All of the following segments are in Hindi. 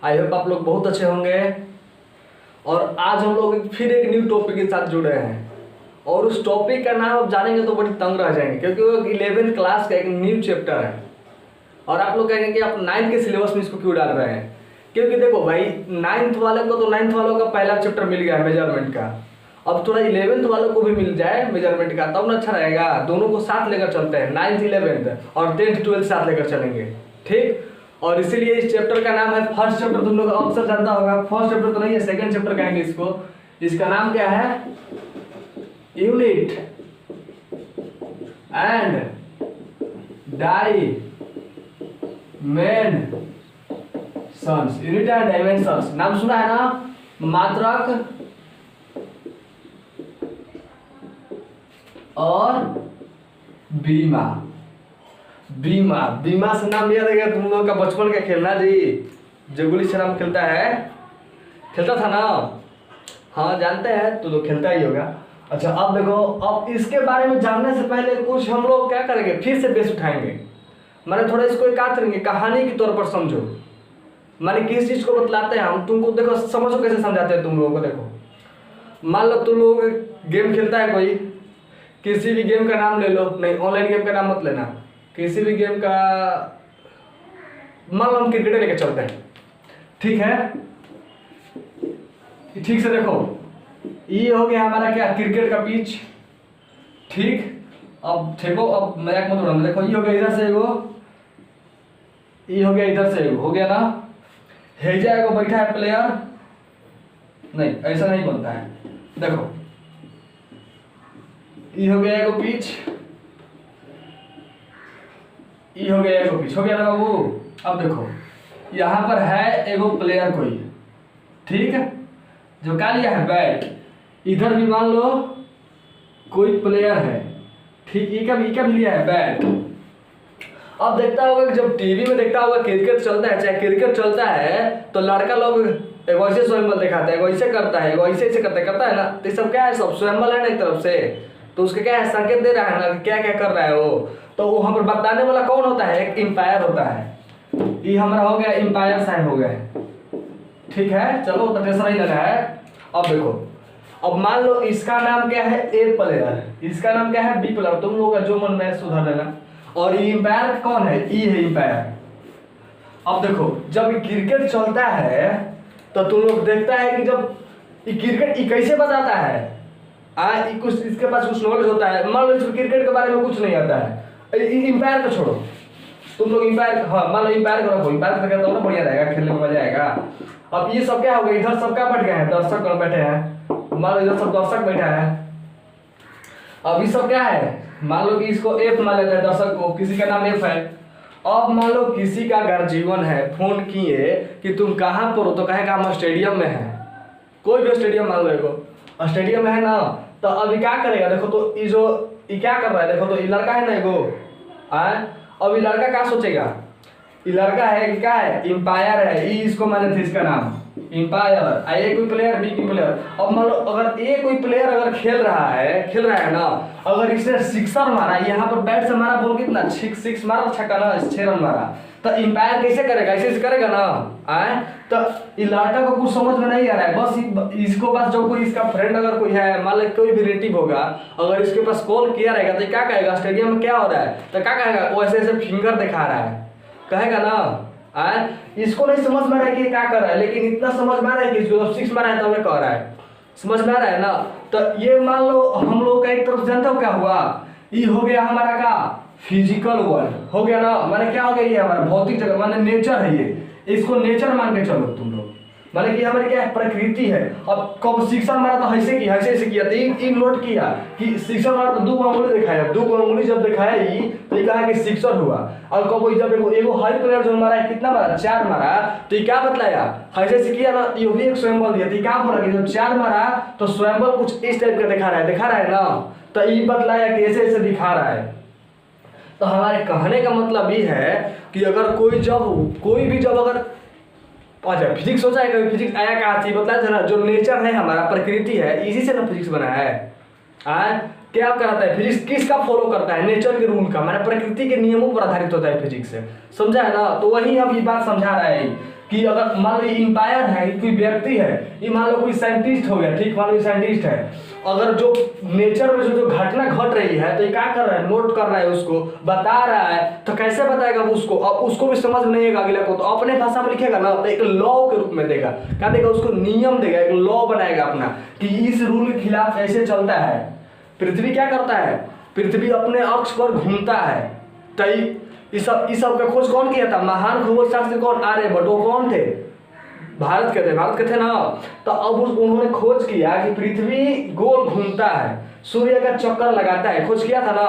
आई होप आप लोग बहुत अच्छे होंगे। और आज हम लोग फिर एक न्यू टॉपिक के साथ जुड़े हैं और उस टॉपिक का नाम आप जानेंगे तो बड़ी तंग रह जाएंगे, क्योंकि वो 11th क्लास का एक न्यू चैप्टर है। और आप लोग कहेंगे कि आप 9th के सिलेबस में इसको क्यों डाल रहे हैं। क्योंकि देखो भाई, 9th वाले को तो 9th वालों का पहला चैप्टर मिल गया है मेजरमेंट का। अब थोड़ा 11th वालों को भी मिल जाए मेजरमेंट का तब ना अच्छा रहेगा। दोनों को साथ लेकर चलते हैं, 9th 11th और 10th 12th साथ लेकर चलेंगे, ठीक। और इसीलिए इस चैप्टर का नाम है फर्स्ट चैप्टर। तुम लोग अक्सर जानता होगा, फर्स्ट चैप्टर तो नहीं है, सेकंड चैप्टर कहेंगे इसको। इसका नाम क्या है? Unit and dimensions. Unit and dimensions नाम सुना है ना? मात्रक और बीमा। बीमा से नाम याद है क्या तुम लोग का? बचपन का खेलना जी, जगुली शराब खेलता था ना? हाँ जानते हैं, तो लोग खेलता ही होगा। अच्छा अब देखो, अब इसके बारे में जानने से पहले कुछ हम लोग क्या करेंगे, फिर से बेस उठाएंगे। माने थोड़ा इसको क्या करेंगे, कहानी के तौर पर समझो। माने किस चीज को बतलाते हैं हम तुमको, देखो समझो कैसे समझाते हैं तुम लोगों को। देखो मान लो तुम लोग गेम खेलता है कोई, किसी भी गेम का नाम ले लो, नहीं ऑनलाइन गेम का नाम मत लेना, किसी भी गेम का। मान लो हम क्रिकेट लेके चलते हैं, ठीक है? ठीक से देखो, ये हो गया हमारा क्या, क्रिकेट का पिच, ठीक। अब देखो, अब मजाक मत उड़ाना। देखो ये हो गया इधर से एगो, ये हो गया इधर से एगो, हो गया ना? हेजा एगो बैठा है प्लेयर, नहीं ऐसा नहीं बनता है। देखो ये हो गया एगो पिच, ये हो गया एगो पिच, हो गया ना बाबू? अब देखो यहाँ पर है एगो प्लेयर कोई, ठीक है, जो क्या लिया है बैट। इधर भी मान लो कोई प्लेयर है, ठीक। ये का भी लिया है बैट। अब देखता होगा कि जब टीवी में देखता होगा क्रिकेट चलता है, चाहे क्रिकेट चलता है तो लड़का लोग एगो ऐसे स्वयंबल दिखाता है, एगो ऐसे करता है, एगो ऐसे करता है ना। तो ये सब क्या है, सब स्वयंबल है ना एक तरफ से। तो उसके क्या है, संकेत दे रहा है ना क्या क्या कर रहा है वो। तो वहां पर बताने वाला कौन होता है? एक एम्पायर होता है। ये हमारा हो गया एम्पायर साइन हो गया, ठीक है। चलो तो टेंशन नहीं लगा है। अब देखो, अब मान लो इसका नाम क्या है, ए प्लेयर, इसका नाम क्या है, बी प्लेयर। तुम लोग का जो मन में सुधार लेना। और ये एम्पायर कौन है? ई है एम्पायर। अब देखो जब क्रिकेट चलता है तो तुम लोग देखता है कि जब ये क्रिकेट कैसे बताता है, कुछ इसके पास कुछ नॉलेज होता है। मान लो इसको क्रिकेट के बारे में कुछ नहीं आता है, एम्पायर को छोड़ो, तुम लोग एम्पायर, हाँ मान लो एम्पायर को रखो, एम्पायर को रखो तो बढ़िया रहेगा, खेलने में मजा आएगा। अब ये सब क्या हो गया, इधर सब क्या बैठ गए हैं, दर्शक बैठे हैं। मान लो इधर सब दर्शक बैठा है। अब ये सब क्या है, मान लो कि इसको एफ मान लेते हैं, दर्शक को, किसी का नाम एफ है। अब मान लो किसी का गार्जियन है, फोन किए कि तुम कहाँ पर हो, तो कहेगा हम स्टेडियम में है। कोई भी स्टेडियम मान लो, स्टेडियम में है ना। तो अभी क्या करेगा, देखो तो ये क्या कर रहा है, देखो तो ये लड़का है ना एगो, अब ये लड़का क्या सोचेगा, ये लड़का है क्या है, एम्पायर है। इसको माने थे इसका नाम एम्पायर। ए कोई प्लेयर, बी कोई प्लेयर। अब मान लो अगर ए कोई प्लेयर अगर खेल रहा है ना, अगर इसने सिक्सर मारा, यहाँ पर बैट से मारा, बोल कितना, सिक्स मारा, छक्का ना, 6 रन मारा, तो एम्पायर कैसे करेगा, ऐसे करेगा ना। तो ये लड़का को कुछ समझ में नहीं आ रहा है। बस इसको पास जो कोई इसका फ्रेंड अगर कोई है, मान लो कोई भी रिलेटिव होगा, अगर इसके पास कॉल किया रहेगा तो क्या कहेगा, स्टेडियम में क्या हो रहा है, तो क्या कहेगा, वो ऐसे ऐसे फिंगर दिखा रहा है, कहेगा ना। इसको नहीं समझ में आ रहा है कि क्या कर रहा है, लेकिन इतना समझ में आ रहा है कि इसको 6 मारा है तो हमें कह रहा है, समझ में आ रहा है ना। तो ये मान लो हम लोग का एक तरफ जानते हो क्या हुआ, ये हो गया हमारा का फिजिकल वर्ल्ड, हो गया ना। माने क्या हो गया, ये हमारा भौतिक जगत, माने नेचर है ये, इसको नेचर मान के चलो तुम लोग। माने कि हमारी क्या है, प्रकृति है। अब कब शिक्षण मारा तो ऐसे किया, तो एक नोट किया कि शिक्षण मारा तो 2 अंगुली दिखाया, 2 अंगुली जब दिखाया तो ये कहा कि शिक्षण हुआ। और कब जब एगो हाई प्लेयर जो मारा है, कितना मारा, 4 मारा, तो ये क्या बतलाया, ऐसे किया ना, ये भी एक स्वयंबल दिया। तो क्या बोला कि जब 4 मारा तो स्वयंबल कुछ इस टाइप का दिखा रहा है ना। तो ये बतलाया कि ऐसे ऐसे दिखा रहा है। तो हमारे कहने का मतलब ये है कि अगर कोई भी जब अगर अच्छा फिजिक्स हो जाएगा, फिजिक्स आया कहाँ थी, बताया था ना, जो नेचर है हमारा, प्रकृति है, इसी से ना फिजिक्स बना है। क्या कराता है फिजिक्स, किसका फॉलो करता है, नेचर के रूल का, माने प्रकृति के नियमों पर आधारित होता है फिजिक्स से, समझा है ना। तो वही हम ये बात समझा रहे हैं कि अगर मान लो ये एम्पायर है, कोई व्यक्ति है, ये मान लो कोई साइंटिस्ट हो गया, ठीक, मान लो साइंटिस्ट है, अगर जो नेचर में जो घटना घट रही है तो ये क्या कर रहा है, नोट कर रहा है, उसको बता रहा है, तो कैसे बताएगा उसको, अब उसको भी समझ में नहीं आएगा अगले को, तो अपने भाषा में लिखेगा ना, तो एक लॉ के रूप में देगा, क्या देगा, उसको नियम देगा, एक लॉ बनाएगा अपना कि इस रूल के खिलाफ ऐसे चलता है। पृथ्वी क्या करता है, पृथ्वी अपने अक्ष पर घूमता है। तो इस सब का खोज कौन किया था, महान खगोल शास्त्री कौन, आर्यभट्ट, वो कौन थे, भारत के थे ना। तो अब उन्होंने खोज किया कि पृथ्वी गोल घूमता है, सूर्य का चक्कर लगाता है, खोज किया था ना।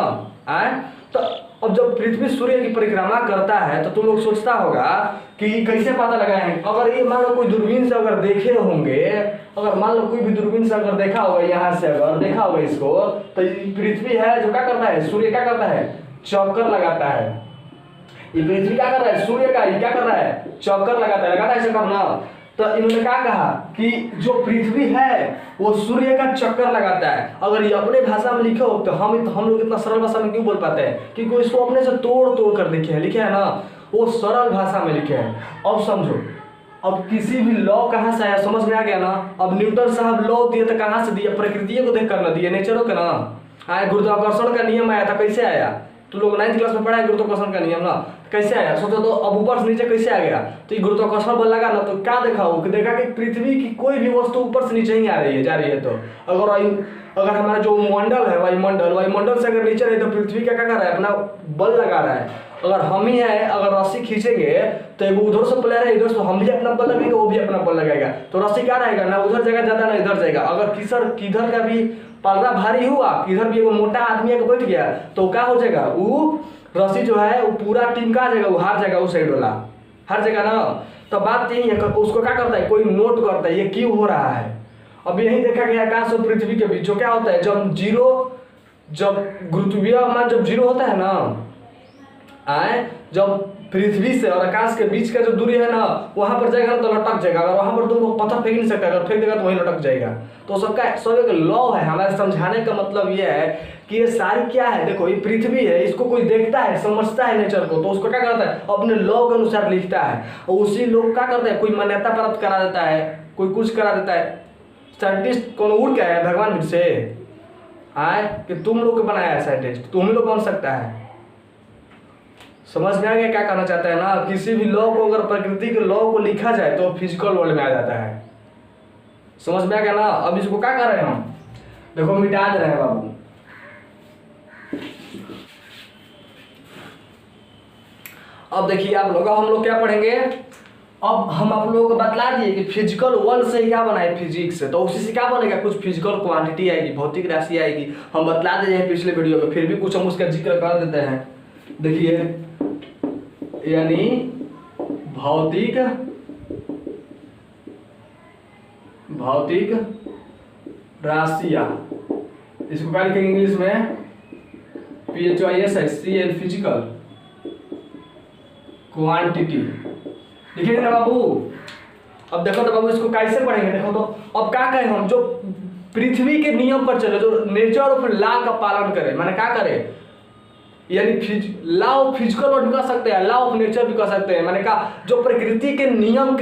तो अब जब पृथ्वी सूर्य की परिक्रमा करता है तो तुम लोग सोचता होगा कि कैसे पता लगाएं, अगर ये मान लो कोई दूरबीन से अगर देखे होंगे, अगर मान लो कोई भी दूरबीन से अगर देखा होगा, यहाँ से अगर देखा होगा इसको, तो पृथ्वी है जो क्या करता है, सूर्य क्या करता है, चक्कर लगाता है। ये पृथ्वी क्या कर रहा है, सूर्य का ये क्या कर रहा है, चक्कर लगाता है चक्कर ना। तो इन्होंने क्या कहा कि जो पृथ्वी है वो सूर्य का चक्कर लगाता है। अगर ये अपने भाषा में लिखे हो तो हम लोग इतना सरल भाषा में क्यों बोल पाते हैं, क्योंकि इसको अपने से तोड़ कर लिखे है ना, वो सरल भाषा में लिखे हैं। अब समझो, अब किसी भी लॉ कहाँ से आया, समझ में आ गया ना। अब न्यूटन साहब लॉ दिए तो कहाँ से दिए, प्रकृति को देख कर ना दिए, नेचरों के ना आया। गुरुत्वाकर्षण का नियम आया था, कैसे आया, तुम लोग 9th क्लास में पढ़ा है गुरुत्वाकर्षण का नियम ना, कैसे आया सोचो तो। अब ऊपर से नीचे कैसे आ गया, तो ये गुरुत्वाकर्षण बल लगा ना, तो क्या देखा हो कि देखा कि पृथ्वी की कोई भी वस्तु ऊपर से नीचे ही आ रही है, जा रही है। तो अगर हमारा जो मंडल है, वायुमंडल से अगर नीचे है तो पृथ्वी क्या कर रहा है, अपना बल लगा रहा है। अगर हम ही है, अगर रस्सी खींचेंगे तो एक उधर से प्लेयर है, इधर से हम भी अपना बल लगाएंगे, वो भी अपना बल लगाएगा, तो रस्सी क्या रहेगा ना, उधर जाएगा ज्यादा, ना इधर जाएगा। अगर किधर का भी पलड़ा भारी हुआ, किधर भी एक मोटा आदमी आके बैठ गया, तो क्या हो जाएगा, वो रस्सी जो है वो पूरा टीम का आ जाएगा, वो हार जाएगा, उस साइड वाला हार जाएगा ना। तो बात यही है, उसको क्या करता है, कोई नोट करता है ये क्यों हो रहा है। अब यही देखा गया आकाश और पृथ्वी के बीच जो क्या होता है, जब गुरुत्वाकर्षण जब जीरो होता है ना, जब पृथ्वी से और आकाश के बीच का जो दूरी है ना, वहां पर जाएगा ना तो लटक जाएगा। अगर वहां पर तुम पत्थर फेंक नहीं सकता, अगर फेंक देगा तो वहीं लटक जाएगा। तो सब एक लॉ है। हमारे समझाने का मतलब ये है कि ये सारी क्या है, देखो ये पृथ्वी है, इसको कोई देखता है, समझता है नेचर को, तो उसको क्या करता है, अपने लॉ के अनुसार लिखता है। और उसी लोग क्या करते हैं, कोई मान्यता प्राप्त करा देता है, कोई कुछ करा देता है। साइंटिस्ट कौन उड़ गया है भगवान से कि तुम लोग बनाया है साइंटिस्ट, तुम ही लोग बन सकता है। समझ में आ गया क्या कहना चाहता है ना। किसी भी लॉ को अगर प्रकृति के लॉ को लिखा जाए तो फिजिकल वर्ल्ड में आ जाता है। समझ में आ गया ना। अब इसको क्या कर रहे हैं हम, देखो मिटा दे रहे हैं बाबू। अब देखिए आप लोग, हम लोग क्या पढ़ेंगे, अब हम आप लोगों को बतला दिए कि फिजिकल वर्ल्ड से क्या बना है, फिजिक्स से, तो उसी से क्या बनेगा, कुछ फिजिकल क्वांटिटी आएगी, भौतिक राशि आएगी। हम बतला दे रहे हैं पिछले वीडियो में, फिर भी कुछ हम उसका जिक्र कर देते हैं। देखिए, यानी भौतिक राशियां, इसको क्या लिखेंगे इंग्लिश में, PHISICL, फिजिकल क्वांटिटी लिखेंगे ना बाबू। अब देखो तो बाबू इसको कैसे पढ़ेंगे, देखो तो अब क्या कहें हम, जो पृथ्वी के नियम पर चले, जो नेचर ऑफ लॉ का पालन करे, माने क्या करे, यानी लॉ ऑफ फिजिकल वर्ल्ड भी कह सकते हैं, लॉ ऑफ नेचर भी कह सकते हैं। मैंने कहा जो प्रकृति के नियम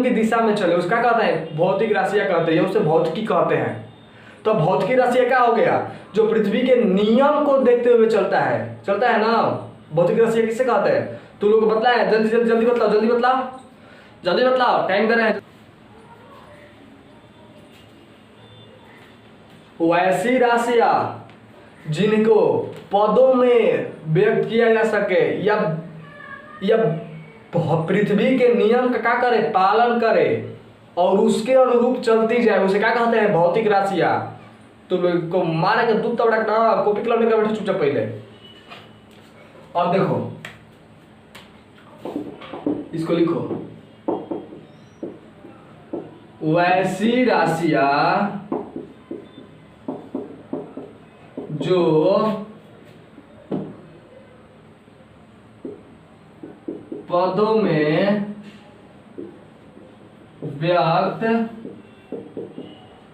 की दिशा में चले उसका कहते हैं भौतिक राशियां कहते हैं, उसे भौतिकी कहते हैं। तो भौतिकी राशियां क्या हो गया, जो पृथ्वी के नियम को देखते हुए चलता है ना। भौतिक राशियां किसे कहते हैं, तू लोग बतला है, जल्दी बतलाओ, टाइम दे रहे हैं। वैसी राशियां जिनको पदों में व्यक्त किया जा सके या पृथ्वी के नियम का क्या करे, पालन करे और उसके अनुरूप चलती जाए, उसे क्या कहते हैं, भौतिक राशियां। तो को मारे के दूध तबड़ा ना, कॉपी कलम लेकर बैठे चुपचाप पहले। और देखो इसको लिखो, वैसी राशियां जो पदों में व्यक्त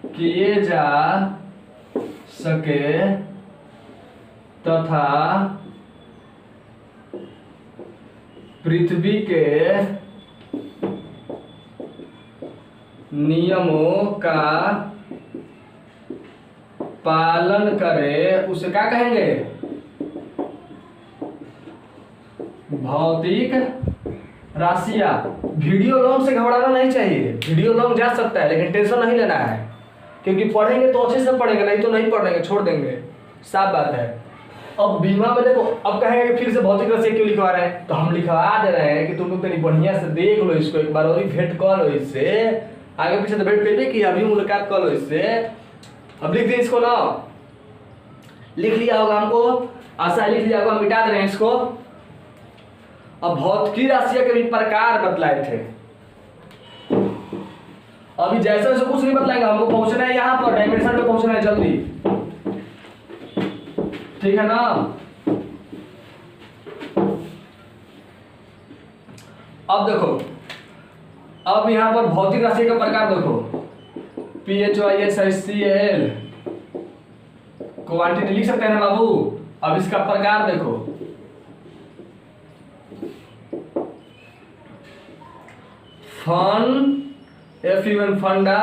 किए जा सके तथा पृथ्वी के नियमों का पालन करे उसे क्या कहेंगे? भौतिक राशियां। वीडियो लॉन्ग से घबराना नहीं चाहिए, वीडियो लॉन्ग जा सकता है लेकिन टेंशन नहीं लेना है, क्योंकि पढ़ेंगे तो अच्छे से पढ़ेंगे, नहीं तो नहीं पढ़ेंगे, छोड़ देंगे, साफ बात है। अब बीमा में देखो, अब कहेंगे फिर से भौतिक राशि क्यों लिखवा रहे हैं, तो हम लिखवा दे रहे हैं कि तुम लोग तनी बढ़िया से देख लो इसको, एक बार और भेंट कर लो इससे, आगे पीछे तो भेंट कर कि अभी मुलाकात कर लो इससे। अब लिख दें इसको ना, लिख लिया होगा हमको, आशा लिख लिया होगा, हम मिटा दे रहे हैं इसको। अब भौतिक राशियां के भी प्रकार बतलाए थे, अभी जैसे वैसे कुछ नहीं बतलाएंगे, हमको पहुंचना है यहाँ पर, डायमेंशन पे पहुंचना है जल्दी, ठीक है ना। अब देखो, अब यहाँ पर भौतिक राशि का प्रकार देखो, PHYSICAL क्वांटिटी लिख सकते हैं ना बाबू। अब इसका प्रकार देखो, फन FUN फंडा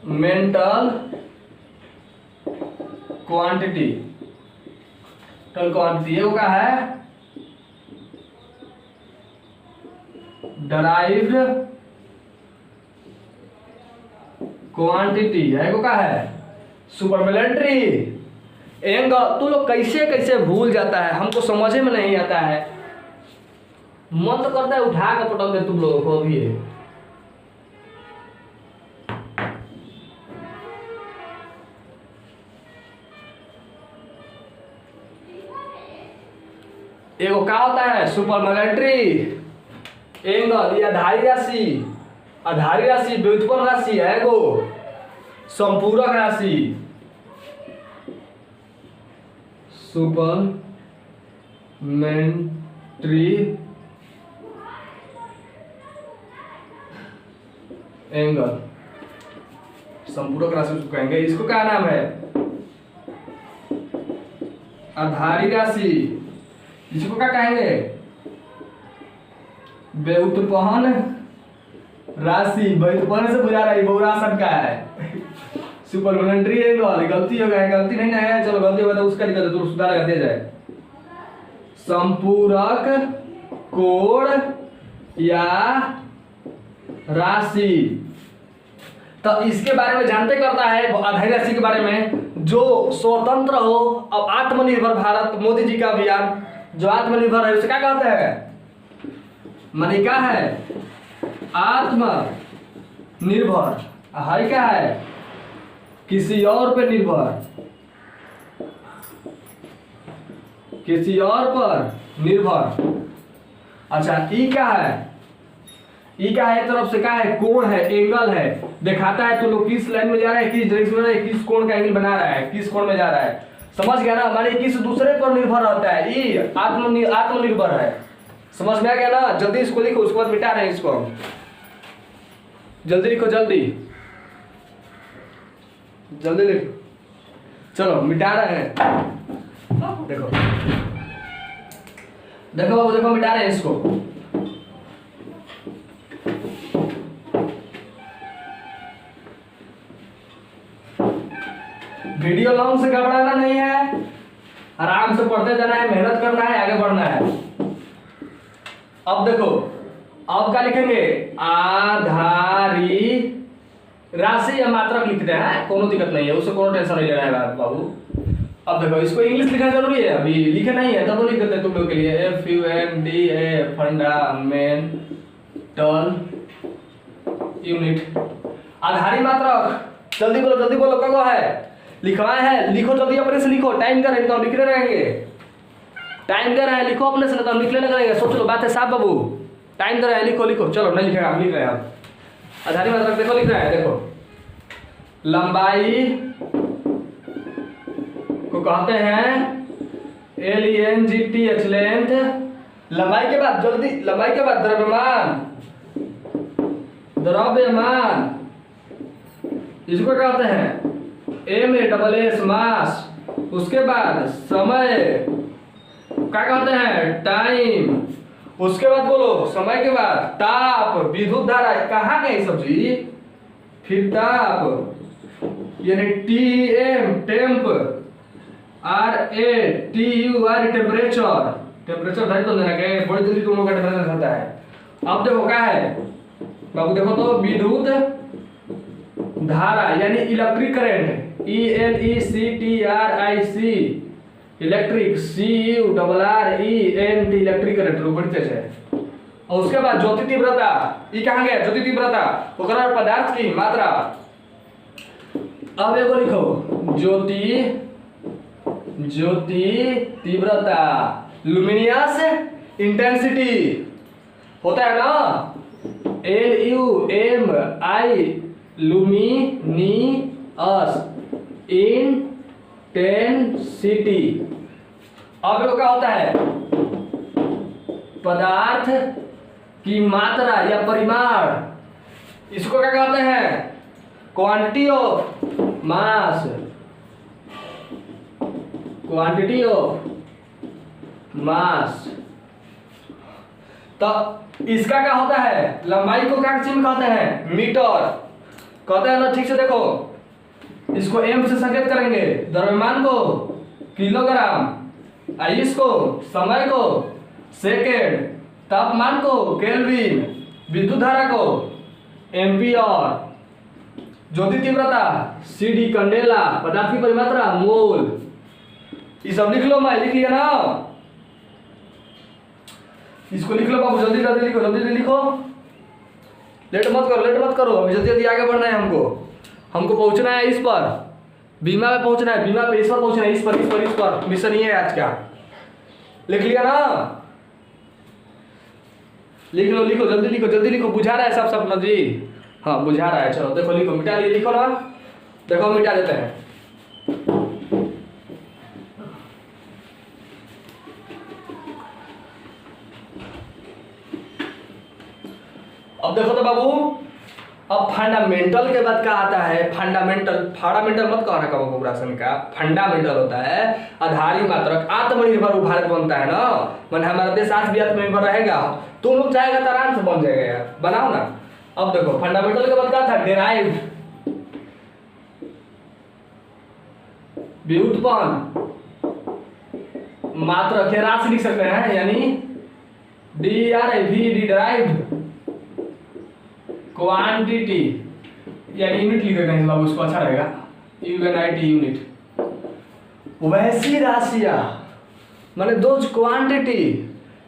मेंटल क्वांटिटी, टोटल क्वांटिटी ये का है डराइव्ड क्वांटिटी है, का है सुपरमिलिट्री। एंगल तू लोग कैसे कैसे भूल जाता है, हमको समझ में नहीं आता है, मन तो करता है उठा के पटक दे तुम लोगों को अभी। एगो क्या होता है सुपरमिलिट्री एंगल, ये आधारी राशि, आधारी राशि व्युत्पन्न राशि है, एगो संपूरक राशि सुपरमेंट्री एंगल, संपूरक राशि उसको कहेंगे। इसको क्या नाम है? आधारी राशि। इसको क्या कहेंगे? व्युत्पन्न राशि। व्युत्पन्न से बुझा रहा है बहुराशन का है, सुपरमेंट्री एंगल। गलती हो गया, गलती नहीं ना है, चलो गलती होगा तो उसका निकल तो सुधार कर दिया जाए। संपूरक कोण या राशि, तो इसके बारे में जानते करता है आधारी राशि के बारे में, जो स्वतंत्र हो। अब आत्मनिर्भर भारत, मोदी जी का अभियान जो आत्मनिर्भर है उसे क्या कहते हैं? माने क्या है? आत्मनिर्भर। है क्या है? किसी और पे निर्भर, किसी और पर निर्भर। अच्छा, ई क्या है? ई क्या है? एक तरफ से क्या है? कोण है, एंगल है, दिखाता है तो लोग किस लाइन में जा रहा है, किस डायरेक्शन में, किस कोण का एंगल बना रहा है, किस कोण में जा रहा है। समझ गया ना? माने किस दूसरे पर निर्भर रहता है, ई आत्मनिर्भर है। समझ में आ गया ना? जल्दी इसको लिखो, उसके बाद मिटा रहे हैं इसको। जल्दी लिखो, जल्दी जल्दी लिखो, चलो मिटा रहे हैं। देखो देखो बाबू, देखो मिटा रहे हैं इसको। वीडियो लॉन्ग से घबराना नहीं है, आराम से पढ़ते जाना है, मेहनत करना है, आगे बढ़ना है। अब देखो, अब क्या लिखेंगे? आधारी राशि या मात्रक लिखते हैं, कोनो दिक्कत नहीं है, उससे कोनो टेंशन नहीं लेना है बाबू। अब देखो, इसको इंग्लिश लिखना जरूरी है, अभी लिखे नहीं है तब तो लिख देते तुम लोग के लिए। FUNDA fundamental unit. आधारी मात्रक, जल्दी बोलो क्या है? लिखवाए है, लिखो जल्दी, अपने से लिखो, टाइम दे रहे हैं तो हम लिखने रहेंगे, टाइम दे रहे हैं, लिखो अपने से, तो हम लिखने लगेंगे। सोच लो, बात है साहब बाबू, टाइम दे रहे हैं, लिखो। चलो नहीं लिखेगा, आप लिख रहे हैं। आप आधारी मात्रक देखो, लिख रहे हैं, देखो लंबाई को कहते हैं LENGTH लेंथ। लंबाई के बाद जल्दी, लंबाई के बाद द्रव्यमान इसको कहते हैं MASS मास। उसके बाद समय क्या कहते हैं? टाइम। उसके बाद बोलो समय के बाद ताप, विद्युत धारा, कहाँ गई सब्जी, फिर ताप यानी T M temp, R A T U R temperature, temperature धारी तो देना के बड़ी जल्दी तुम लोग का टेम्परेचर होता है। अब देखो क्या है बाबू, देखो तो विद्युत धारा यानी electric current, E L E C T R I C, electric, C U double R E N T, electric current बड़ी तेज है। और उसके बाद ज्योति तीव्रता, ये कहाँ गया ज्योति तीव्रता, ओकरा पदार्थ की मात्रा। अब एगो लिखो ज्योति तीव्रता, लुमिनियस इंटेंसिटी होता है ना, एल यू एम आई, लुमिनियस इंटेंसिटी। अब लोग क्या होता है, पदार्थ की मात्रा या परिमाण, इसको क्या कहते हैं, quantity of mass, quantity of mass. तो इसका क्या होता है, लंबाई को क्या चिन्ह कहते हैं, मीटर कहते हैं ना, ठीक से देखो, इसको एम से संकेत करेंगे, द्रव्यमान को किलोग्राम, आयुष को, समय को सेकेंड, तापमान को केल्विन, विद्युत धारा को एम्पियर, ज्योति तीव्रता सीडी कंडेला, पदार्थ की परिमात्रा मोल। ये सब लिख लो, मैं लिख लिया ना, इसको लिख लो बाबू, जल्दी जल्दी लिखो, जल्दी जल्दी लिखो, लेट मत करो, अभी जल्दी जल्दी आगे बढ़ना है, हमको पहुंचना है इस पर, बीमा पे पहुंचना है, बीमा पे इस पर पहुंचना है, इस पर मिशन ये है आज का। लिख लिया ना, लिखो जल्दी लिखो, बुझा रहा है सब सपना जी, हाँ बुझा रहा है, चलो देखो लिखो, मिटा लिए, लिखो ना, देखो मिटा देते हैं। अब देखो तो बाबू, अब फंडामेंटल के बाद क्या आता है, फंडामेंटल मत कहना कबो कोब्रासन का, फंडामेंटल होता है आधारी मात्रक, आत्मनिर्भर भारत बनता है ना, मैंने हमारा देश आज भी आत्मनिर्भर रहेगा, तुम लोग चाहेगा तो आराम से बन जाएगा यार, बनाओ ना। अब देखो फंडामेंटल के बाद क्या था, डेराइव्ड, व्युत्पन्न मात्रक, राशि लिख सकते हैं, यानी D R I V D, derived quantity यानी यूनिट लिख देते हैं बाबू, उसको अच्छा रहेगा, यूएनआईटी यूनिट। वैसी राशियां माने those quantity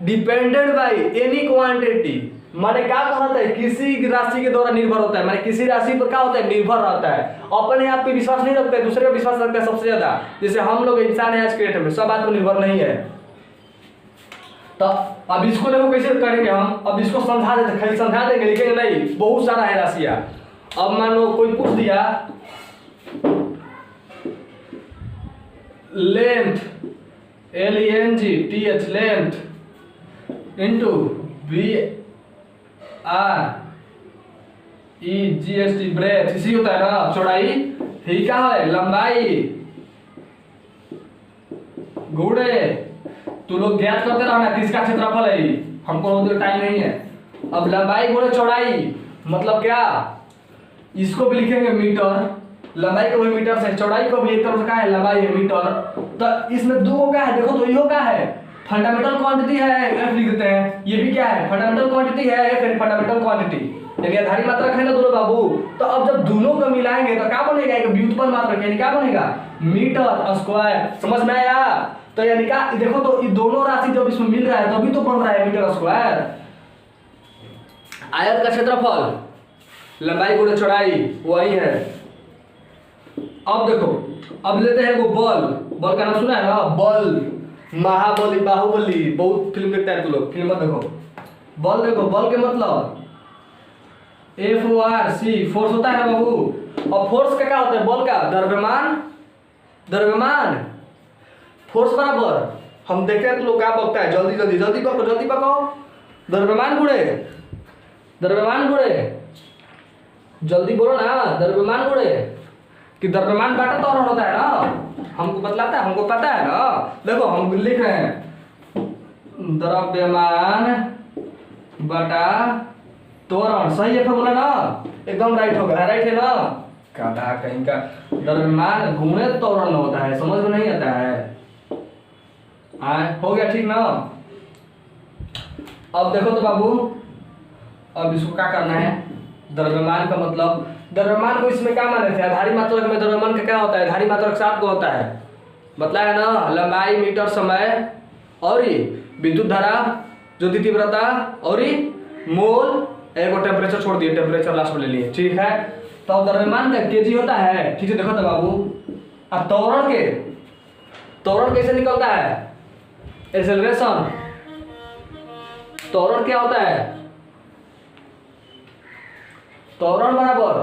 depended by any quantity, माने क्या कहता है, किसी राशि के द्वारा निर्भर होता है, माने किसी राशि पर क्या होता है, निर्भर रहता है, अपने आप पे विश्वास नहीं रखते, दूसरे पे विश्वास रखते हैं सबसे ज्यादा, जैसे हम लोग इंसान है आज के डेट में, सब आत्मनिर्भर नहीं है। तो अब इसको देखो कैसे करेंगे हम, अब इसको समझा देते, खाली समझा देंगे, लिखेंगे नहीं, बहुत सारा है राशियां। अब मान लो कोई पूछ दिया length, LENGTH length into BREGST breath, इसी होता है ना, चौड़ाई, ठीक है, लंबाई गुणे, तू लोग ज्ञात करते रहना किसका क्षेत्रफल है, हमको टाइम नहीं है। अब लंबाई गुणे चौड़ाई मतलब क्या, इसको भी लिखेंगे मीटर, लंबाई को भी मीटर से, चौड़ाई को भी एक तरफ का है, लंबाई है मीटर, तो इसमें दो का है, देखो तो यो का है, फंडामेंटल क्वांटिटी है, एफ लिख देते हैं, ये भी क्या है, फंडामेंटल क्वांटिटी है, एफ फंडामेंटल क्वांटिटी, यानी आधारी मात्रक है ना दोनों बाबू। तो अब जब दोनों को मिलाएंगे तो क्या बनेगा, एक व्युत्पन्न मात्रक, यानी क्या बनेगा, मीटर स्क्वायर, समझ में आया। तो यानी क्या, देखो तो ये दोनों राशि जब इसमें मिल रहा है तभी तो बन रहा है मीटर स्क्वायर। आयत का क्षेत्रफल लंबाई गुणे चौड़ाई वही है। अब देखो, अब लेते हैं वो बल का नाम सुना है ना, बल, महाबली, बाहुबली, बहुत फिल्म देखता है तू लोग, फिल्म देखो, बल देखो, बल के मतलब FORC, फोर्स होता है ना बाबू। और फोर्स का क्या होता है, बल का द्रव्यमान फोर्स बराबर, हम देखते हैं तो लोग क्या बकता है, जल्दी पको, द्रव्यमान गुणे, जल्दी बोलो ना, द्रव्यमान गुणे, कि द्रव्यमान बांटा तो और होता है ना, हमको बतलाता है, हमको पता है ना। देखो हम लिख रहे हैं द्रव्यमान बटा त्वरण। सही है फॉर्मूला ना, एकदम राइट होगा, राइट है ना। काटा कहीं का, द्रव्यमान गुणे त्वरण होता है, समझ में नहीं आता है। हो गया ठीक ना। अब देखो तो बाबू, अब इसको क्या करना है, द्रव्यमान का मतलब, द्रव्यमान को इसमें क्या माने थे, आधारी मात्रक में द्रव्यमान का क्या होता है, आधारी मात्रक 7 को होता है, बतलाया ना। लंबाई, मीटर, समय और विद्युत धारा, ज्योति तीव्रता और मोल, एक और टेम्परेचर छोड़ दिए, टेम्परेचर लास्ट में ले लिए, ठीक है। तो द्रव्यमान का केजी होता है, ठीक है। देखो तो बाबू, अब त्वरण कैसे निकलता है, एक्सेलरेशन। त्वरण क्या होता है, त्वरण बराबर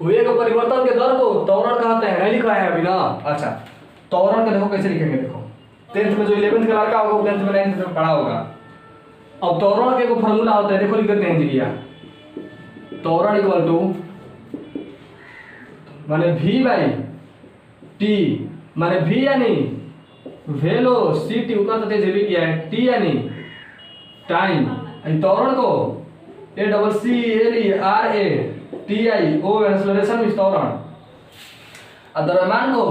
वेग परिवर्तन के दर को त्वरण कहते हैं, नहीं लिखा है अभी ना। अच्छा, त्वरण का देखो कैसे लिखेंगे, देखो 10th में जो 11th का लड़का होगा वो 10th में 9th में पढ़ा होगा। अब त्वरण के एगो फॉर्मूला होता है, देखो लिख देते हैं जी, त्वरण इक्वल टू माने v बाई टी, माने v यानी वेलोसिटी, उतना तो तेज भी किया है, t यानी टाइम, त्वरण को ACCLERA एक्सेलरेशन इज त्वरण, और द्रव्यमान को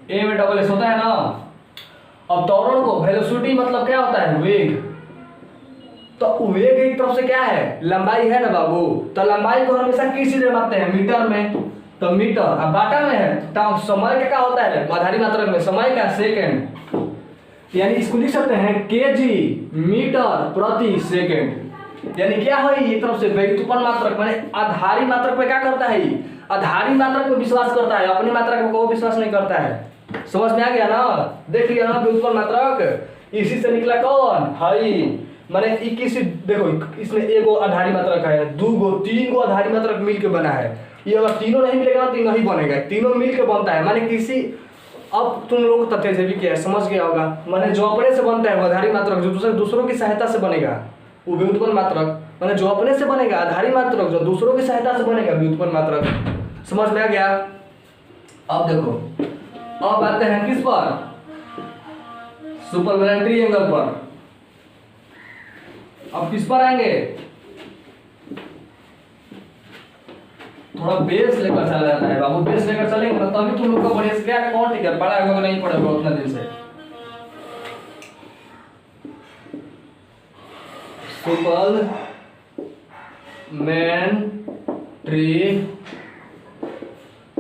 A में डबल S होता है ना। अब त्वरण को वेलोसिटी मतलब क्या होता है, वेग। तो वेग एक तरफ से क्या है, लंबाई है ना बाबू, तो लंबाई को हमेशा किस चीज में मापते हैं, मीटर में, तो मीटर। अब बाटा में है तो समय का क्या होता है, आधारी मात्रक में समय का सेकंड, यानी इसको लिख सकते हैं केजी मीटर प्रति सेकंड। यानी क्या है, एक तरफ से व्युत्पन्न मात्रक माने आधारी मात्रक पे क्या करता है, आधारी मात्रक पे विश्वास करता है, अपनी मात्रक पे कोई विश्वास नहीं करता है। समझ में आ गया ना, देख लिया ना व्युत्पन्न मात्रक, इसी से निकला कौन है, माने 21। देखो इसमें एगो आधारी मात्रक है, 2 गो 3 गो आधारी मात्रक मिलके बना है। ये अगर तीनों नहीं मिलेगा ना, तीनों ही बनेगा, तीनों मिलके बनता है, माने किसी, अब तुम लोग तथ्य से भी क्या है समझ गया होगा, माने जो अपने से बनता है वो आधारी मात्रक, जो दूसरों की सहायता से बनेगा वो व्युत्पन्न मात्रक, माने जो अपने से बनेगा आधारी मात्रक, जो दूसरों की सहायता से बनेगा व्युत्पन्न मात्रक। समझ में आ गया। अब देखो, अब आते हैं किस पर, सुपरवैलेंट्री एंगल पर। अब किस पर आएंगे, थोड़ा बेस लेकर चला जाता है बाबू, बेस लेकर चलेंगे ना तभी तुम लोग को बढ़िया से क्या कौन टिकट पढ़ा होगा, नहीं पढ़ेगा उतना दिन से। सुपरमेंट्री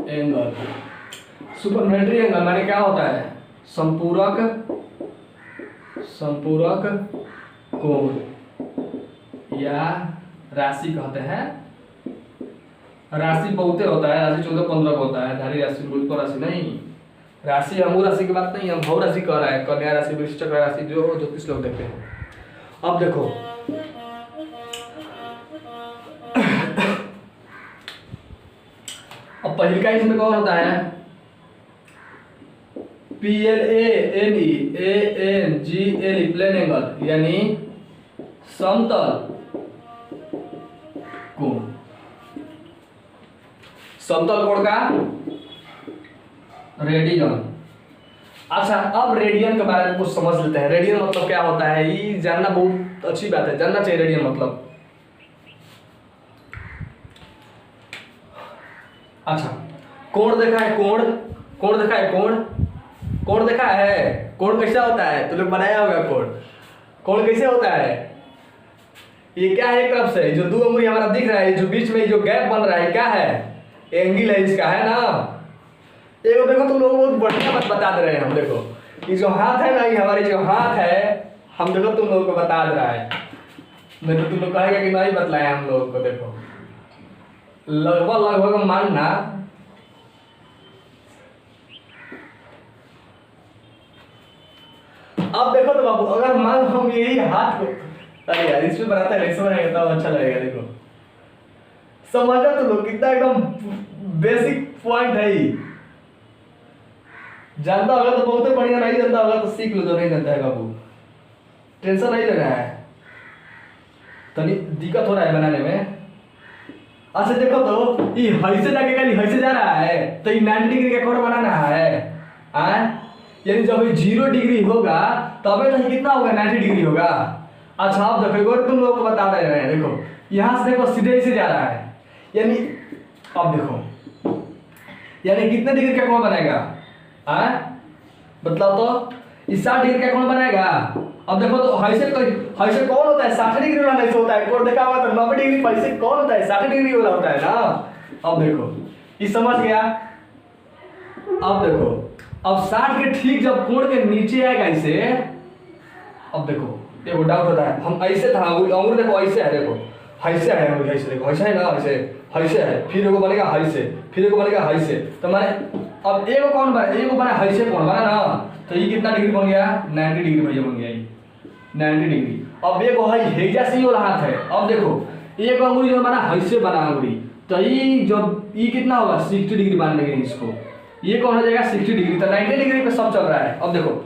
एंगल, सुपरमेंट्री एंगल माने क्या होता है, संपूरक कोण या राशि कहते हैं। राशि बहुते होता है, राशि 14-15 का होता है, धारी राशि, गुरुत्व राशि नहीं। राशि हम राशि की बात नहीं, हम भव राशि कह रहा है, कन्या राशि, वृश्चिक राशि, जो ज्योतिष लोग देखते हैं। अब देखो अब पहले का इसमें कौन होता है, PLANEANGLE प्लेन एंगल, यानी समतल कोण, समतल कोण का रेडियन। अच्छा, अब रेडियन के बारे में कुछ समझ लेते हैं। रेडियन मतलब क्या होता है, ये जानना बहुत अच्छी बात है, जानना चाहिए रेडियन मतलब। अच्छा, कोण देखा है, कोण देखा है, कोण देखा है, कोण कैसा होता है, तो लोग बनाया होगा कोण कैसे होता है। ये क्या है, एक तरफ से जो 2 अंगुली हमारा दिख रहा है, जो बीच में जो गैप बन रहा है क्या है, एंगल है इसका, है ना। देखो तुम लोग बहुत बढ़िया बात बता दे रहे हैं हम। देखो ये जो हाथ है ना, ये हमारी जो हाथ है, हम देखो तुम लोगों को बता दे रहा है, नहीं तो तुम लोग कहेगा कि नहीं बतलाया हम लोगों को। देखो लगभग मानना, अब देखो तो बाबू, अगर मान हम यही हाथ को, अरे यार इसमें बनाता है, इसमें बनाएगा तब अच्छा लगेगा। देखो समझा तो लोग, कितना एकदम बेसिक पॉइंट है ही। जानता होगा तो बहुत बढ़िया, नहीं जानता होगा तो सीख लो, जो नहीं जानता है बाबू टेंशन नहीं लेना है, तनी दिक्कत हो रहा है बनाने में। अच्छा देखो तो ये ऐसे जाके कल ऐसे जा रहा है, तो ये 90 डिग्री का कोण बनाना है, यानी जब ये 0 डिग्री होगा तब तो कितना होगा, 90 डिग्री होगा। अच्छा आप देखो एक और तुम लोग को बता रहे हैं, देखो यहाँ से देखो सीधे से जा रहा है, यानी अब देखो यानी कितने डिग्री का कोण बनेगा, मतलब तो इस 60 डिग्री का कोण बनेगा। अब देखो तो ऐसे कौन होता है 60 डिग्री वाला ऐसे होता है, कोण देखा हुआ तो 90 डिग्री पैसे कौन होता है 60 डिग्री वाला होता है ना। अब देखो ये समझ गया। अब देखो अब 60 के ठीक जब कोण के नीचे आएगा इसे, अब देखो देखो डाउट होता है, हम ऐसे था अंगूर देखो ऐसे है, देखो ऐसे है अंगूर, ऐसे देखो ऐसे है ना, ऐसे है, फिर एगो बनेगा ऐसे, फिर एगो बनेगा ऐसे, तो माने अब एगो कौन बना, एगो बना ऐसे कौन बना ना, तो ये कितना डिग्री बन गया 90 डिग्री भैया बन गया ये 90 डिग्री। अब एगो है हेजा से वाला हाथ है, अब देखो एक अंगुली जो बना ऐसे बना अंगुली, तो ये जब ये कितना होगा 60 डिग्री मान लेंगे इसको, ये कौन हो जाएगा 60 डिग्री, तो 90 डिग्री पे सब चल रहा है। अब देखो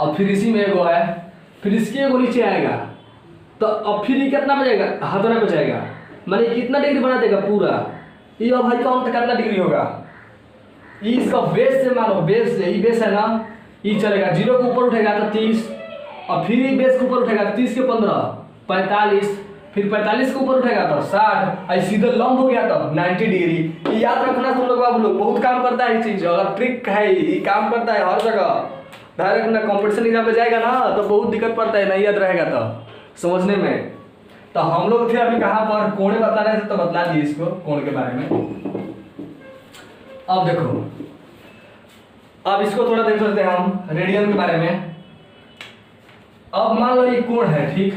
अब फिर इसी में एगो है, फिर इसके एगो नीचे आएगा, तो अब फिर ये कितना बचेगा हाथों बचाएगा, माने कितना डिग्री बना देगा पूरा, ये अब भाई कौन कितना डिग्री होगा, ये इसका बेस से मानो, बेस से ये बेस है ना, ये चलेगा 0 के ऊपर उठेगा तो 30, और फिर ये बेस के ऊपर उठेगा 30 के 15 45, फिर 45 के ऊपर उठेगा तो 60, और सीधे लंब हो गया तो 90 डिग्री। याद रखना तुम लोग बाबू लोग, बहुत काम करता है ये चीज, अगर ट्रिक है ये काम करता है हर जगह। ध्यान रखना कंपटीशन एग्जाम में जाएगा ना तो बहुत दिक्कत पड़ता है, नहीं याद रहेगा तो समझने में। तो हम लोग थे अभी कहाँ पर, कोण बता रहे थे तो बतला दिए इसको कोण के बारे में। अब देखो अब इसको थोड़ा देख सकते हैं हम रेडियन के बारे में। अब मान लो ये कोण है, ठीक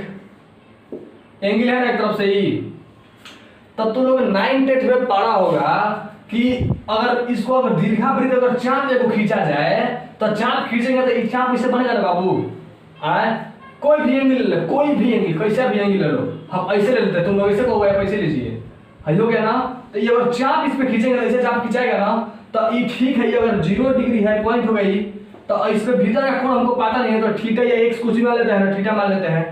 एंगल है ना एक तरफ से ही, तब तो लोग 9th में पढ़ा होगा कि अगर इसको अगर दीर्घावृत्त अगर चाप को खींचा जाए तो चाप खींचेंगे तो एक चाप इससे बनेगा ना बाबू, कोई भी एंगल ले लो, कोई भी एंगल कैसा भी एंगल ले लो, हम ऐसे ले लेते हैं, तुम लोग ऐसे कहोगे आप ऐसे लीजिए, हो गया ना। तो ये अगर चाप इस पे खींचेंगे ऐसे चाप खींचाएगा ना तो ये ठीक है, ये अगर 0 डिग्री है पॉइंट हो गई, तो इसके भीतर का कोण हमको पता नहीं है तो थीटा या एक्स कुछ भी मान लेते हैं ना, थीटा मान लेते हैं,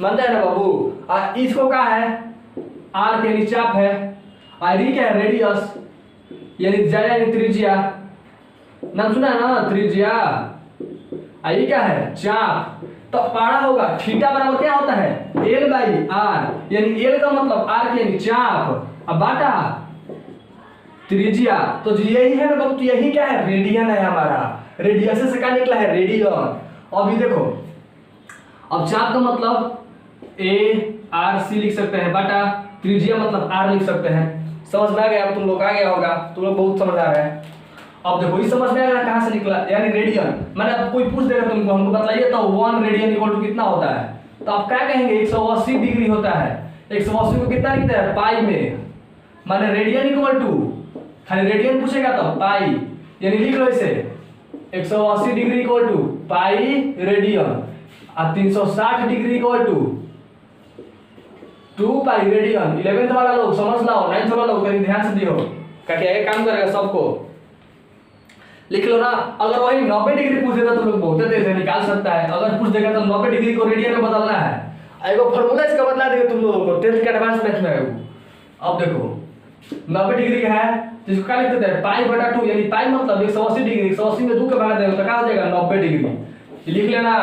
मानते हैं ना बाबू। इसको क्या है आर यानी चाप है, और ये क्या है रेडियस यानी यानी त्रिज्या, नाम सुना है ना त्रिज्या, ये क्या है चाप। तो पारा होगा थीटा बराबर क्या होता है L बाई आर, यानी L का मतलब आर के यानी चाप, अब बाटा त्रिज्या, तो यही है ना बाबू, तो यही क्या है रेडियन है हमारा, रेडियस से क्या निकला है रेडियन। अभी देखो अब चाप का मतलब ए आर सी लिख सकते हैं, बाटा त्रिज्या मतलब आर लिख सकते हैं। समझ में आ गया, अब तुम लोग आ गया होगा, तुम लोग बहुत समझदार है। अब देखो ये समझ में आ गया कहां से निकला, यानी रेडियन, मैंने अब कोई पूछ देगा तुमको, हमको बताइए तो 1 रेडियन इक्वल टू कितना होता है, तो आप क्या कहेंगे 180 डिग्री होता है। 180 को कितना लिखते हैं पाई में, माने रेडियन इक्वल टू, खाली रेडियन पूछेगा तो पाई, यानी लिख लो इसे 180 degree equal to pi radian, और 360 degree equal to 2 pi radian. 11th वाला लोग समझ लाओ, 9th वाला लोग कहीं ध्यान से दियो, क्या क्या काम करेगा सबको लिख लो ना। अगर वही 90 डिग्री पूछ देता तो लोग बहुत तेज से निकाल सकता है, अगर पूछ देगा तो 90 डिग्री को रेडियन में बदलना है, एगो फार्मूला इसका बदला देगा तुम लोगों को 10th के एडवांस मैथ में है वो। अब देखो 90 डिग्री का है तो इसको क्या लिख देते हैं पाई बटा 2, यानी पाई मतलब 180 डिग्री, 180 में 2 के भाग देंगे तो क्या हो जाएगा 90 डिग्री, लिख लेना,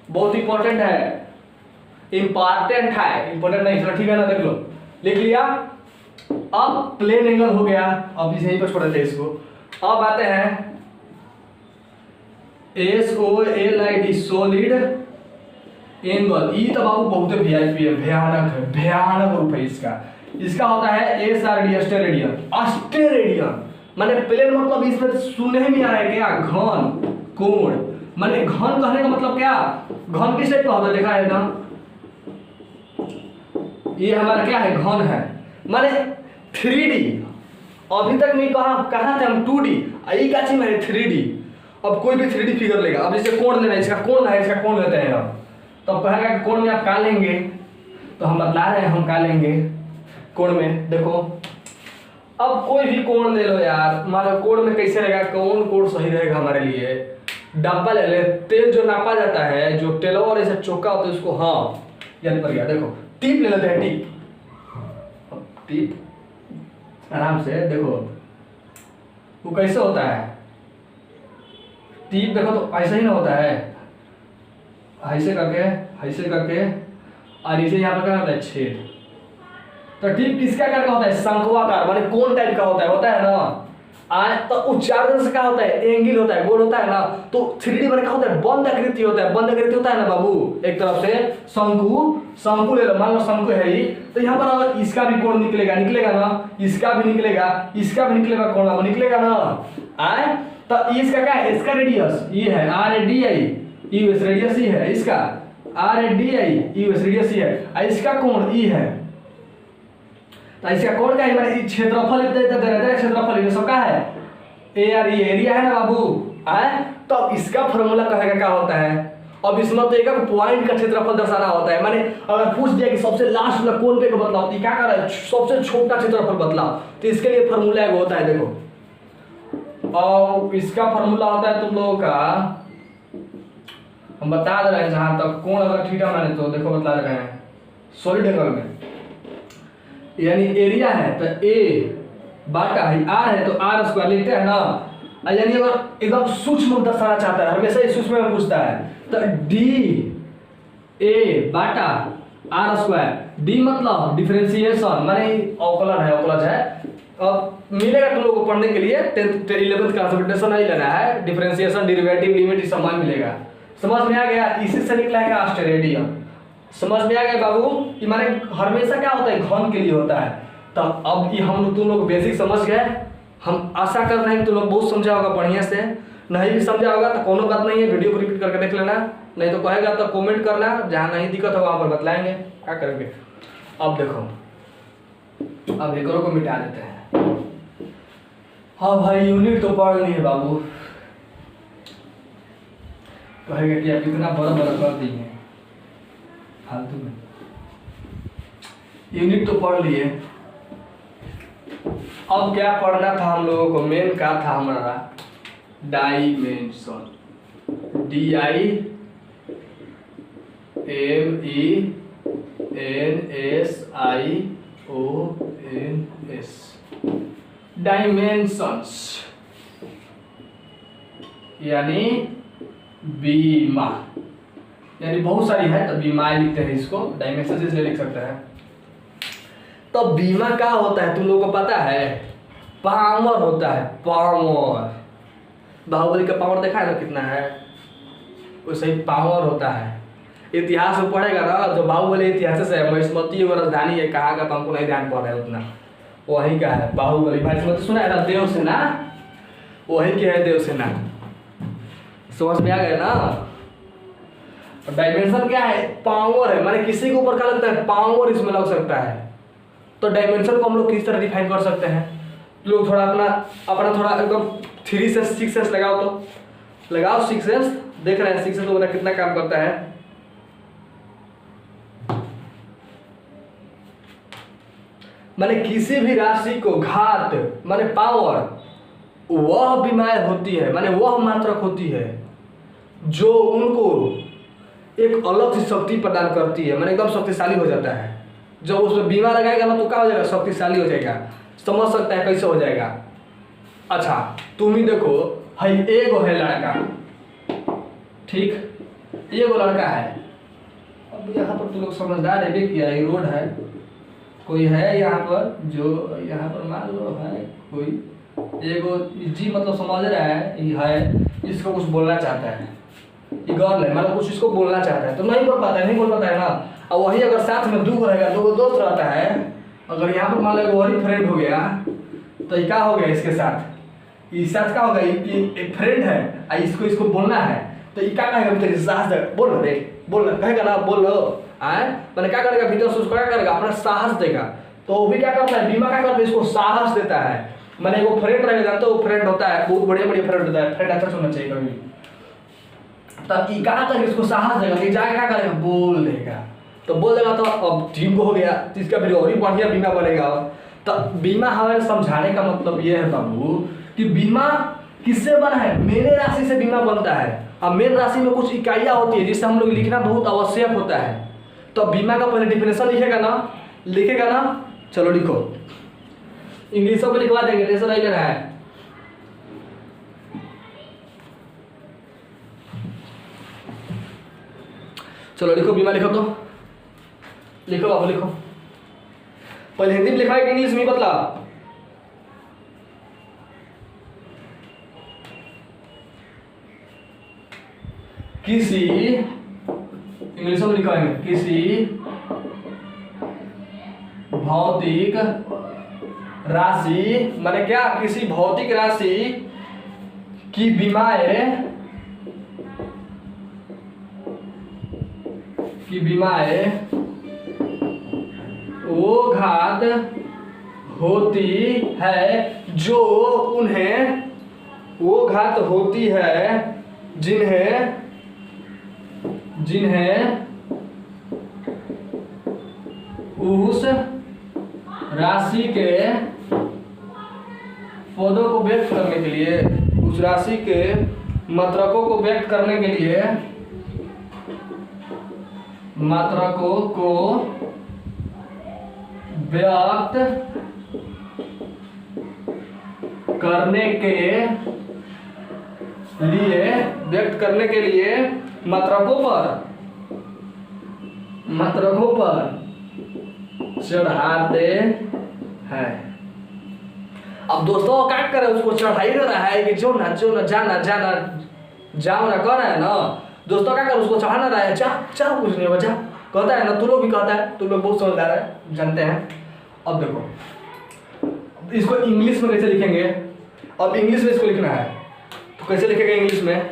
बहुत इंपॉर्टेंट है, इंपॉर्टेंट है, इंपॉर्टेंट नहीं चलो ठीक है ना, देख लो लिख लिया। अब प्लेन एंगल हो गया, अब इसे यहीं पर छोड़ देते हैं इसको। अब आते हैं SOLID सॉलिड एंगल, ये तो बाबू बहुत वीआईपी है, भयानक है, भयानक रूप है इसका। इसका होता है SRD स्टेरेडियन, स्टेरेडियन माने प्लेन मतलब इसमें सुनने में आ रहा है क्या घन कोण, माने घन कहने का मतलब क्या, घन किस टाइप का होता है देखा है ना, ये हमारा क्या है घन है, माने 3D। अभी तक नहीं कहा थे हम 2D, यही का चीज है 3D। अब कोई भी 3D फिगर लेगा, अब इसे कोण लेना है, इसका कोण है, इसका कोण लेते हैं अब, तो कहेगा कि कोण में आप का लेंगे, तो हम बतला रहे हैं हम का लेंगे कोण में। देखो अब कोई भी कोण ले लो यार, मान लो कोण में कैसे रहेगा, कौन कोण सही रहेगा हमारे लिए, डब्बा ले ले, तेल जो नापा जाता है, जो तेल और ऐसा चौका होता है उसको, हाँ याद पड़ गया, देखो टीप ले लेते हैं, टीप आराम से देखो वो कैसे होता है टीप, देखो तो ऐसा ही ना होता है, ऐसे करके और इसे यहाँ पर क्या होता है छेद। तो टिप किसका आकार का होता है? शंक्वाकार, माने कोन टाइप का होता है ना। तो उच्चारण से क्या होता है? एंगल होता है, गोल होता है ना। तो 3D माने क्या होता है? बंद आकृति होता है। बंद आकृति होता है ना बाबू, एक तरफ से शंकु ले लो, मान लो शंकु है ही, तो यहाँ पर अगर इसका भी कोण निकलेगा ना, इसका भी निकलेगा कोण अब निकलेगा ना। आए तो इसका क्या है? इसका रेडियस ये है RADI, यूएस रेडियस ही है इसका, RADI यूएस रेडियस ही है, और इसका कोण ई है। तो इसका कोण का ही माने क्षेत्रफल क्षेत्रफल ये सब का है? एरिया है ना बाबू। आए तो अब इसका फॉर्मूला कहेगा क्या होता है? अब इसमें तो एक पॉइंट का क्षेत्रफल दर्शाना होता है। माने अगर पूछ दिया कि सबसे लास्ट वाला कोण पे को बतलाओ, तो क्या कर रहा है? सबसे छोटा क्षेत्रफल बतलाओ। तो इसके लिए फॉर्मूला एक होता है, देखो, और इसका फॉर्मूला होता है तुम लोगों का, हम बता दे रहे हैं जहां तक कोण अगर थीटा माने तो देखो बता रहे हैं सॉलिड एंगल में, यानी एरिया है तो ए बाटा है, आर है तो आर स्क्वायर लिखते हैं ना। यानी अगर एकदम सूक्ष्म दर्शाना चाहता है, हमेशा ही सूक्ष्म में पूछता है, तो डी ए बाटा आर स्क्वायर। डी मतलब डिफरेंशिएशन, माने अवकलज है। अब मिलेगा तुम लोगों को पढ़ने के लिए 10th 11th का सब्स्टिट्यूशन नहीं लेना है, डिफरेंशिएशन डेरिवेटिव लिमिट सब मिलेगा। समझ में आ गया? इसी से निकला है आस्टेरेडियम। समझ में आ गया बाबू? कि माने हमेशा क्या होता है? घन के लिए होता है। तो अब ये हम तुम लोग बेसिक समझ गए। हम आशा कर रहे हैं तुम लोग बहुत समझा होगा बढ़िया से। नहीं भी समझा होगा तो कोनो बात नहीं है, वीडियो को रिपीट करके देख लेना, नहीं तो कहेगा तो कमेंट करना, जहाँ नहीं दिक्कत होगा वहाँ पर बतलाएंगे क्या करेंगे। अब देखो, अब एकरों को मिटा देते हैं। हाँ भाई, यूनिट तो पढ़ ली है बाबू। कहेगा कि आप इतना बड़ा कर दी है फालतू में। यूनिट तो पढ़ लिए, अब क्या पढ़ना था हम लोगों को? मेन का था हमारा डायमेंशन, DIMENSIONS, डायमेंशंस यानी बीमा, यानी बहुत सारी है तो बीमाएं लिखते हैं इसको, डायमेंशन इसलिए लिख सकते हैं। तो बीमा क्या होता है तुम लोगों को पता है? पावर होता है, पावर। बाहुबली का पावर देखा है ना कितना है? वैसे ही पावर होता है। इतिहास में पढ़ेगा ना, जो बाहुबली इतिहास से है, महिष्मती वो राजधानी है कहाँ का, तो हमको नहीं ध्यान पड़ रहा है उतना, वही का है बाहुबली। महिष्मती सुना है ना? देवसेना, वही के है देवसेना। समझ में आ गया ना? डायमेंशन क्या है? पावर है, माने किसी के ऊपर क्या लगता है? पावर इसमें लग सकता है। तो डायमेंशन को हम लोग किस तरह डिफाइन कर सकते हैं? लोग थोड़ा अपना थोड़ा एकदम 3 से 6 सेंस लगाओ, तो लगाओ 6 सेंस। देख रहे हैं 6 सेंस तो कितना काम करता है। माने किसी भी राशि को घात माने पावर, वह बीमारी होती है, माने वह मात्रक होती है जो उनको एक अलग सी शक्ति प्रदान करती है, माने एकदम शक्तिशाली हो जाता है। जब उसमें बीमा लगाएगा ना तो क्या हो जाएगा? शक्तिशाली हो जाएगा। समझ सकता है कैसे हो जाएगा? अच्छा तुम ही देखो, है एगो है लड़का, ठीक, एगो लड़का है। अब यहाँ पर तुम लोग समझदार है कि ये रोड है, कोई है यहाँ पर, जो यहाँ पर मान लो है कोई एगो जी, मतलब समझ रहा है, ये है, इसको कुछ बोलना चाहता है, ये गर्ल है, मतलब कुछ इसको बोलना चाहता है तो नहीं बोल पाता है ना। और वही अगर साथ में दो रहेगा, 2 दोस्त रहता है, अगर यहाँ पर मान लो वही फ्रेंड हो गया, तो ये क्या हो गया? इसके साथ इस साथ क्या होगा? एक फ्रेंड है और इसको बोलना है, तो ये क्या कहेगा? तेरे साहस बोल रे, बोल कहेगा ना, बोल लो आए, मैंने क्या करेगा? भीतर से उसको क्या करेगा? अपना साहस देगा। तो वो भी क्या करता है? बीमा क्या करता है? इसको साहस देता है। मैंने वो फ्रेंड रहेगा तो वो फ्रेंड होता है, बहुत बढ़िया फ्रेंड होता है। फ्रेंड अच्छा सुनना चाहिए कभी। तब ये क्या करेगा? इसको साहस देगा, ये जाके क्या करेगा? बोल देगा। तो बोल देगा तो अब ठीक हो गया, तो इसका फिर और ही बढ़िया बीमा बनेगा। तो बीमा हमें समझाने का मतलब ये है बाबू कि बीमा किससे बना है? मेरे राशि से बीमा बनता है। अब मेन राशि में कुछ इकाइयाँ होती है जिससे हम लोग लिखना बहुत आवश्यक होता है। तो बीमा का पहले डिफिनेशन लिखेगा ना, चलो लिखो, इंग्लिशों में लिखवा देंगे, टेंशन नहीं लेना है। चलो लिखो बीमा, लिखो तो, लिखो बाबू लिखो। पहले हिंदी में लिखा है कि इंग्लिश में बतला? किसी, इंग्लिश में लिखाएंगे, किसी भौतिक राशि, माने क्या? किसी भौतिक राशि की बीमाएं, वो घात होती है जो उन्हें, वो घात होती है जिन्हें उस राशि के पदों को व्यक्त करने के लिए, उस राशि के मात्रकों को व्यक्त करने के लिए, मात्रकों को व्यक्त करने के लिए मात्रकों पर चढ़ाते हैं। अब दोस्तों क्या करे, उसको चढ़ा ही रहा है कि जो ना जाना जाओ ना कर रहा है ना दोस्तों, क्या कर उसको चढ़ाना रहा है, जा कुछ नहीं बचा, कहता है ना, तू लोग भी कहता है, तू लोग बहुत समझदार है, जानते हैं। अब देखो इसको इंग्लिश में कैसे लिखेंगे, अब इंग्लिश में इसको लिखना है तो कैसे लिखेगा इंग्लिश में,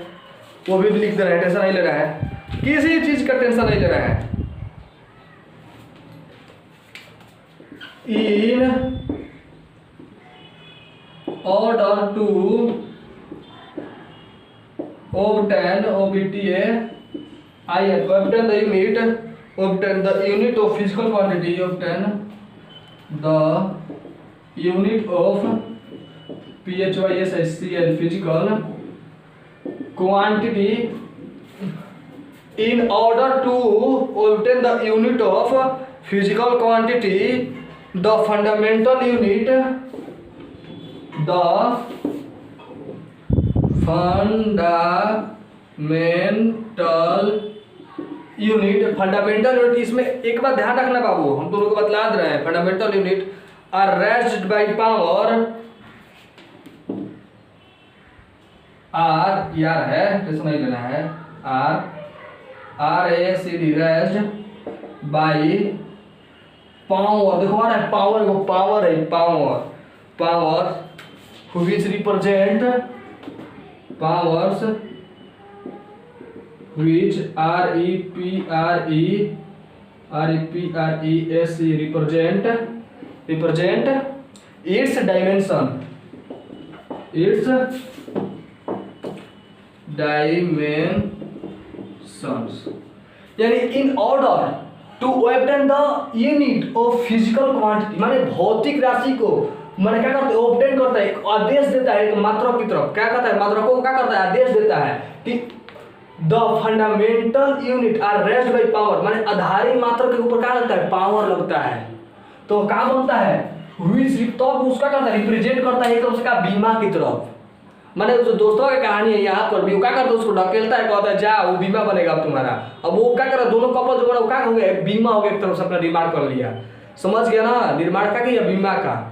वो भी लिख दे रहा है, टेंशन नहीं ले रहा है, किसी चीज का टेंशन नहीं ले रहा है। In order to obtain the unit of physical quantity, obtain the unit of PHYSICL physical quantity, in order to obtain the unit of physical quantity, the fundamental unit, fundamental unit, इसमें एक बात ध्यान रखना बाबू, हम दोनों को बतला रहे हैं, fundamental unit are raised by power, R यार है, टेंशन नहीं लेना है, R A C D, raised by power, देखो आ रहा है पावर, वो पावर है, power which represent powers which represent its dimensions, यानी in order to obtain the unit of physical quantity, माने भौतिक राशि को, माने क्या करता है, ऑब्टेन करता है, एक आदेश देता है एक मात्रक की तरफ, क्या कहता है, मात्रकों को क्या करता है, आदेश देता है कि the fundamental unit are raised by power, माने आधारी मात्रक के ऊपर क्या लगता है, पावर लगता है, तो क्या बनता है, व्हिच तो उसका करता है, रिप्रेजेंट करता है एक तरफ से का बीमा की तरफ, माने जो दोस्तों की कहानी है यहाँ पर भी, वो क्या करता है, उसको ढकेलता है, कहता है जा वो बीमा बनेगा अब तुम्हारा, अब वो क्या कर रहा है, दोनों कपल जो बना वो क्या हो गया, बीमा हो गया, एक तरफ से अपना निर्माण कर लिया, समझ गया ना, निर्माण का या बीमा का।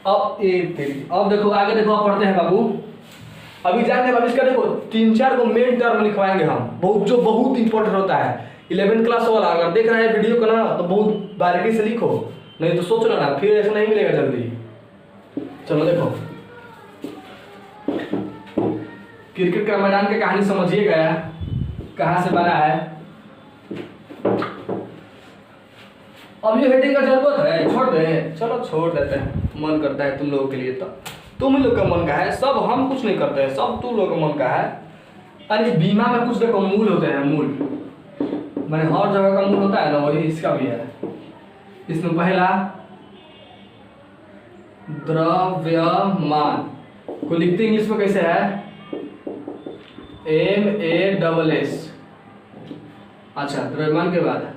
अब अब देखो आगे देखो, आप पढ़ते हैं बाबू, अभी जानते हैं इसका, देखो 3-4 को मेन टर्म लिखवाएंगे हम, जो बहुत इंपॉर्टेंट होता है 11th क्लास वाला, अगर देख रहे हैं वीडियो को ना तो बहुत बारीकी से लिखो, नहीं तो सोच लो ना फिर ऐसा नहीं मिलेगा जल्दी। चलो देखो, क्रिकेट का मैदान की कहानी समझिएगा, कहाँ से बना है, अब ये हेडिंग का जरूरत है, छोड़ दे, चलो छोड़ देते हैं, मन करता है तुम लोगों के लिए, तो तुम लोग का मन का है, सब हम कुछ नहीं करते हैं, सब तुम लोग का मन का है। अरे बीमा में कुछ देखो मूल होते हैं, मूल मैंने हर जगह का मूल होता है ना, वही इसका भी है। इसमें पहला द्रव्यमान को लिखते इंग्लिश में कैसे है, MASS। अच्छा, द्रव्यमान के बाद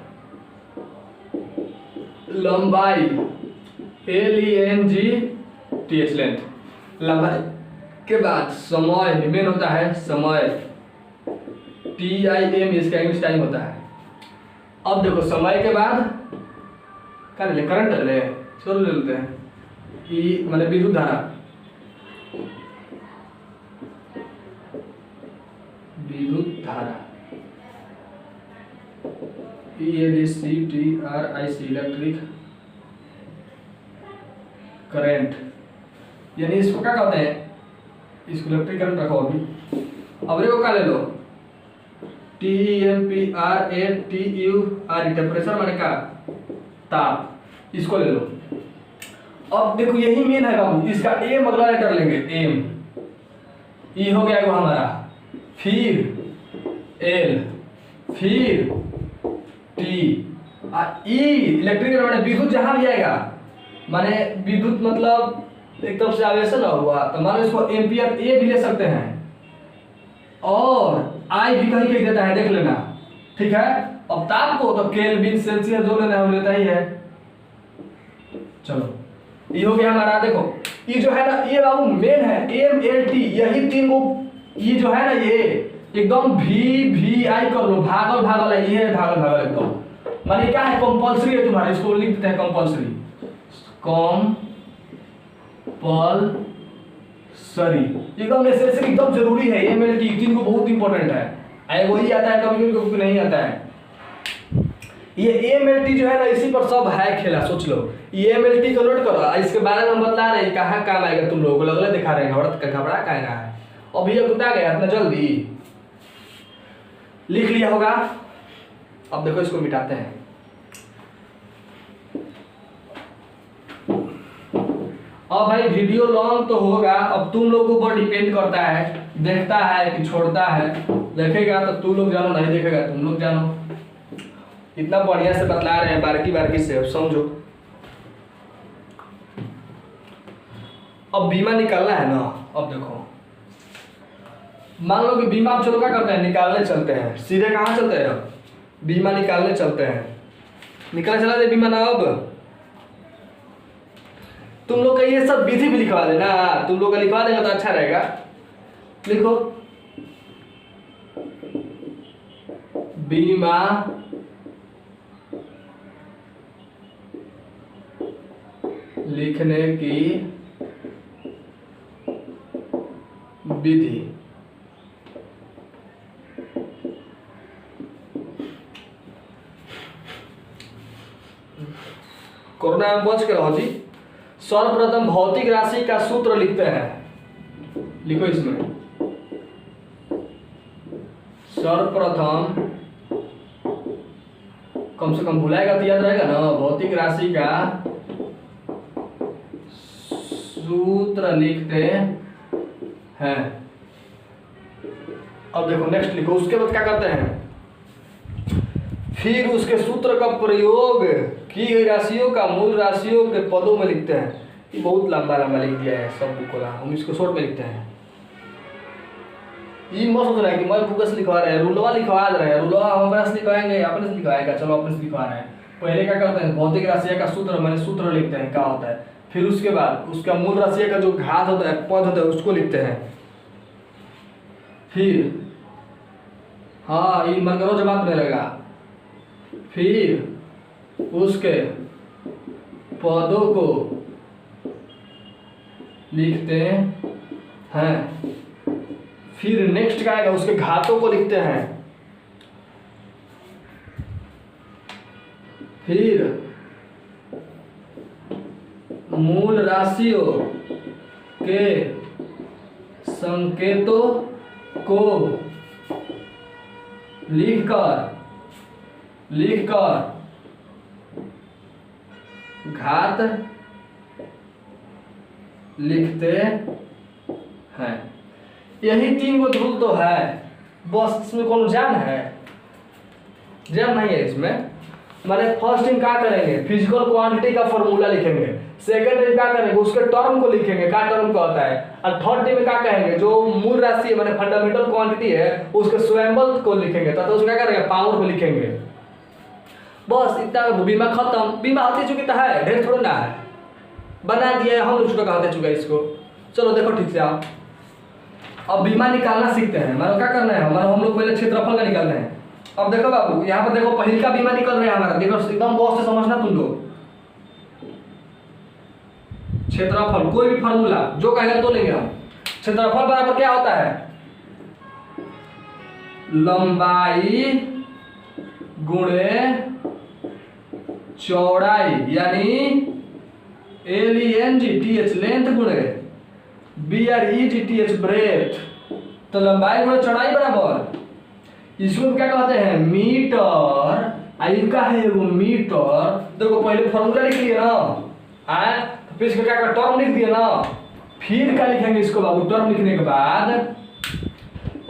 लंबाई, LENGTH, लेंथ, लंबाई के बाद समय, मेन होता है समय, TIM इसका इंग्लिश टाइम होता है। अब देखो समय के बाद क्या ले करंट ले चलो ले लेते हैं ई माने विद्युत धारा, विद्युत धारा ELECTRIC इलेक्ट्रिक करंट, यानी इसको क्या कहते हैं, इसको इलेक्ट्रिक करंट रखो अभी। अब रे को क्या ले लो TEMPERATURE, टेम्परेचर माने का ताप, इसको ले लो। अब देखो यही मेन है बाबू, इसका एम अगला लेटर लेंगे, एम ई हो गया हमारा, फिर एल, फिर टी, ई इलेक्ट्रिक माने विद्युत जहां भी आएगा, माने विद्युत मतलब एक तरफ से आवेशन ना हुआ तो मानो इसको एम्पियर ए भी ले सकते हैं, और आई भी कहीं कहीं देता है देख लेना, ठीक है। अब ताप को तो केल्विन सेल्सियस जो लेना है वो लेता ही है। चलो ये हो गया हमारा, देखो ये जो है ना ये बाबू मेन है, एम एल टी, यही तीन को ये जो है ना ये एकदम वी आई कर लो, भागल भागल है, ये भागल भागल एकदम, माने क्या है कंपलसरी है तुम्हारा, इसको लिख देते हैं कंपलसरी, कंपलसरी एकदम नेसेसरी, एकदम जरूरी है। एम एल टी तीन को बहुत इंपॉर्टेंट है, आए वही आता है कभी कभी नहीं आता है। ये एम एल टी जो है ना इसी पर सब है खेला, सोच लो ये एम एल टी को नोट करो, इसके बारे में हम बतला रहे हैं कहाँ काम आएगा तुम लोगों को, लगले दिखा रहे हैं, घबरा का रहा है। अब ये कुत्ता गया इतना जल्दी लिख लिया होगा। अब देखो इसको मिटाते हैं, अब भाई वीडियो लॉन्ग तो होगा, अब तुम लोगों पर डिपेंड करता है, देखता है कि छोड़ता है, देखेगा तो तुम लोग जानो, नहीं देखेगा तुम लोग जानो। इतना बढ़िया से बतला रहे हैं बारीकी बारीकी से, अब समझो। अब बीमा निकालना है ना, अब देखो मान लो कि बीमा आप चलो क्या करते हैं, निकालने चलते हैं, सीधे कहाँ चलते हैं, बीमा निकालने चलते हैं, निकालने चला दे बीमा ना। अब तुम लोग का ये सब विधि भी लिखवा देना, तुम लोग का लिखवा देगा तो अच्छा रहेगा। लिखो बीमा लिखने की विधि, कोरोना में बच के रहो जी। सर्वप्रथम भौतिक राशि का सूत्र लिखते हैं, लिखो इसमें सर्वप्रथम, कम से कम भुलाएगा तो याद रहेगा ना, भौतिक राशि का सूत्र लिखते हैं। अब देखो नेक्स्ट लिखो, उसके बाद क्या करते हैं, फिर उसके सूत्र का प्रयोग की गई राशियों का मूल राशियों के पदों में लिखते हैं। ये बहुत लंबा लंबा लिख दिया है सब बुक का, हम इसको शॉर्ट में लिखते हैं। ये मत सोचना है कि मैं बुक से लिखवा रहे हैं, रूलवा लिखवा रहे हैं, रूलवा हम अपने से लिखवाएंगे, अपने से लिखवाएगा, चलो अपने से लिखवा रहे हैं। पहले क्या करते हैं, भौतिक राशि का सूत्र मैंने सूत्र लिखते हैं क्या होता है, फिर उसके बाद उसका मूल राशि का जो घात होता है, पद होता है, उसको लिखते हैं। फिर हाँ ये मन करो जवाब नहीं लगा, फिर उसके पदों को लिखते हैं। फिर नेक्स्ट क्या आएगा, उसके घातों को लिखते हैं। फिर मूल राशियों के संकेतों को लिखकर घात लिखते हैं। यही तीन गो रूल तो है, बस इसमें कौन जान है, जान नहीं है इसमें। माने फर्स्ट टाइम क्या करेंगे, फिजिकल क्वांटिटी का फॉर्मूला लिखेंगे, सेकंड टाइम क्या करेंगे, उसके टर्म को लिखेंगे, क्या टर्म का होता है, और थर्ड टाइम में क्या कहेंगे, जो मूल राशि है माने फंडामेंटल क्वांटिटी है उसके स्वयंबल को लिखेंगे, तथा उसको क्या करेंगे, पावर को लिखेंगे। बस इतना, बीमा खत्म। बीमा होती चुकी तो है, ढेर थोड़ा ना है, बना दिया हम लोग, चुका कहते चुका इसको। चलो देखो ठीक से आप अब बीमा निकालना सीखते हैं। मतलब क्या करना है हमारा, हम लोग पहले क्षेत्रफल का निकालना है। अब देखो बाबू यहाँ पर देखो पहले का बीमा निकल रहा है हमारा, देखो एकदम गौर से समझना तुम लोग। क्षेत्रफल कोई भी फार्मूला जो कहेगा तो लेंगे हम। क्षेत्रफल बराबर क्या होता है, लंबाई गुणे चौड़ाई, यानी LENGTH लेंथ गुणे BREGTH ब्रेथ। तो लंबाई गुणे चौड़ाई बराबर इसको क्या कहते हैं, मीटर। इनका है वो मीटर। देखो पहले फॉर्मूला लिख लिए ना, आए तो फिर इसको क्या कर टर्म लिख दिए ना, फिर क्या लिखेंगे इसको बाबू, टर्म लिखने के बाद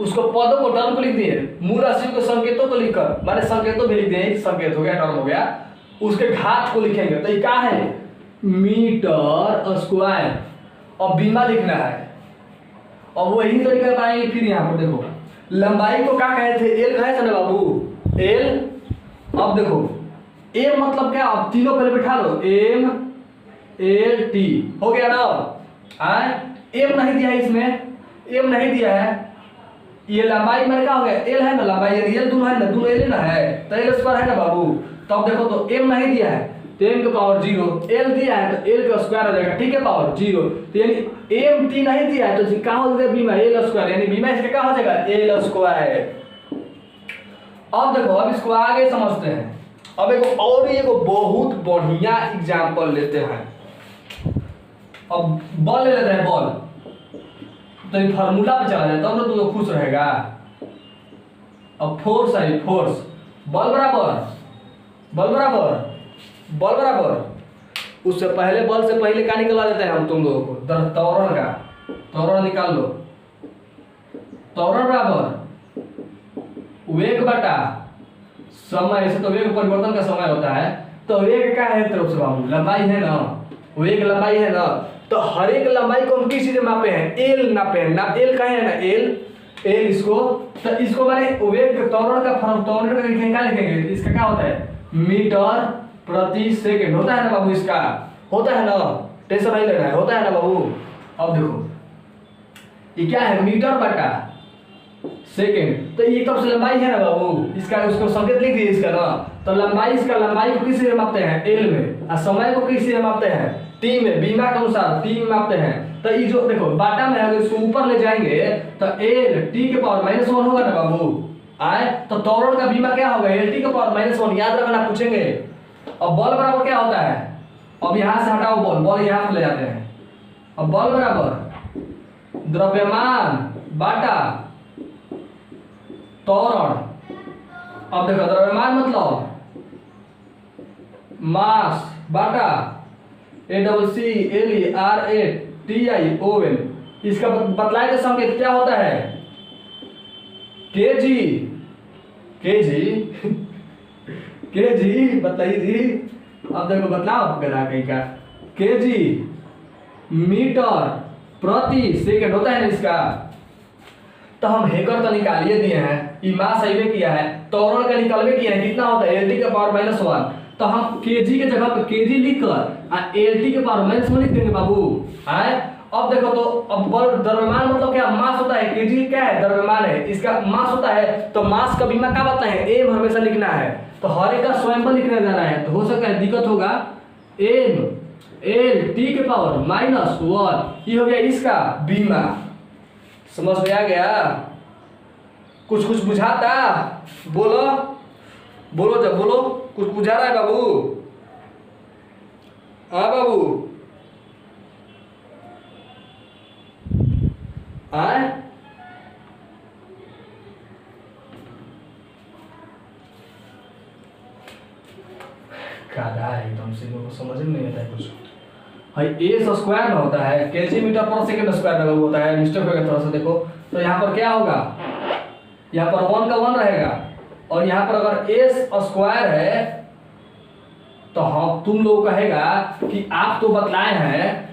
उसको पदों को टर्म को लिख दिए, मूल राशि को संकेतों को लिखकर, माने संकेतों भी लिख दिए, संकेत हो गया टर्म हो गया, उसके घात को लिखेंगे। तो ये क्या है, मीटर स्क्वायर। और बीमा लिखना है, और वही तो निकल पाएंगे। फिर यहाँ पर देखो लंबाई को क्या कहे थे, एल कहे थे ना बाबू, एल। अब देखो एम मतलब क्या, अब तीनों पहले बिठा लो, एम एल टी हो गया ना। एम नहीं दिया है इसमें, एम नहीं दिया है। ये लंबाई मेरे क्या हो गया, एल है ना, लंबाई एल दोनों है ना, दोनों एल ना है, तो एल स्क्वायर है ना बाबू। तब देखो तो एम नहीं दिया है तो एम के पावर 0, एल दिया है तो एल का स्क्वायर हो जाएगा, ठीक है, पावर 0। तो यानी एम टी नहीं दिया है तो कहाँ हो जाएगा बीमा, एल स्क्वायर, यानी बीमा इसका क्या हो जाएगा, एल स्क्वायर। अब देखो अब इसको आगे समझते हैं। अब एक और एक बहुत बढ़िया एग्जांपल लेते हैं। अब बॉल ले लेते हैं, बॉल तो ये फार्मूला पे चला जाए तब ना तू खुश रहेगा। अब फोर्स है, फोर्स बॉल बराबर बॉल बराबर बॉल बराबर, उससे पहले बॉल से पहले क्या निकलवा देते हैं हम तुम लोगों को, त्वरण का, त्वरण निकाल लो। त्वरण बराबर वेग बटा समय, ऐसे तो वेग परिवर्तन का समय होता है, तो वेग क्या है तरफ से बाबू, लंबाई है ना, वेग लंबाई है ना। तो हर एक लंबाई को हम किस चीज मापे हैं, एल नापे हैं ना, एल कहे है ना, एल एल इसको, तो इसको माने वेग त्वरण का फर्क, त्वरण का लिखेंगे, क्या लिखेंगे, इसका क्या होता है, मीटर प्रति सेकंड होता है ना बाबू, इसका होता है ना, टेंशन नहीं लेना है, होता है ना बाबू। अब देखो ये क्या है, मीटर बटा सेकंड, तो ये कब से लंबाई है ना बाबू, इसका उसको संकेत लिख दिए इसका ना। तो लंबाई, इसका लंबाई को किस से मापते हैं, एल में, और समय को किस से मापते हैं, टी में, बीमा के अनुसार टी में मापते हैं। तो ये जो देखो बाटा में अगर इसको ऊपर ले जाएंगे तो एल टी के पावर -1 होगा ना बाबू, आए तो त्वरण का बीमा क्या होगा, एल टी के पावर -1, याद रखना पूछेंगे। अब बॉल बराबर क्या होता है, अब यहाँ से हटाओ बॉल, बॉल यहाँ पे ले जाते हैं। अब बॉल बराबर द्रव्यमान बाटा त्वरण। अब देखो द्रव्यमान मतलब मास बाटा ACCLERATION, इसका बतलाए तो संकेत क्या होता है, केजी, केजी केजी बताइए जी। अब देखो बतलाओ गधा कहीं का, केजी मीटर प्रति सेकंड होता है ना इसका। तो हम हेकर तो निकालिए दिए हैं, ई मास सही किया है, त्वरण का निकालवे किया है, कितना होता है, एल के पावर -1। तो हम केजी के जगह पे केजी लिखकर एल के पावर -1 लिख देंगे बाबू, है। अब देखो तो अब बल द्रव्यमान मतलब क्या, मास होता है, केजी क्या है, द्रव्यमान है, इसका मास होता है, तो मास का बीमा क्या बताते हैं, एम हमेशा लिखना है। तो हर एक का स्वयं पर लिखने जाना है, तो हो सकता है दिक्कत होगा, एम एल टी के पावर -1, ये हो गया इसका बीमा। समझ में आ गया, कुछ कुछ बुझाता, बोलो बोलो जब बोलो, कुछ बुझा रहा है बाबू, हाँ बाबू, आए कादा एकदम से लोगों को समझ में नहीं आता है कुछ। भाई ए स्क्वायर में होता है, केजी मीटर पर सेकंड स्क्वायर में होता है, मिस्टेक हो गया थोड़ा सा देखो। तो यहाँ पर क्या होगा, यहाँ पर 1 का 1 रहेगा, और यहाँ पर अगर एस स्क्वायर है तो हम तुम लोग कहेगा कि आप तो बतलाए हैं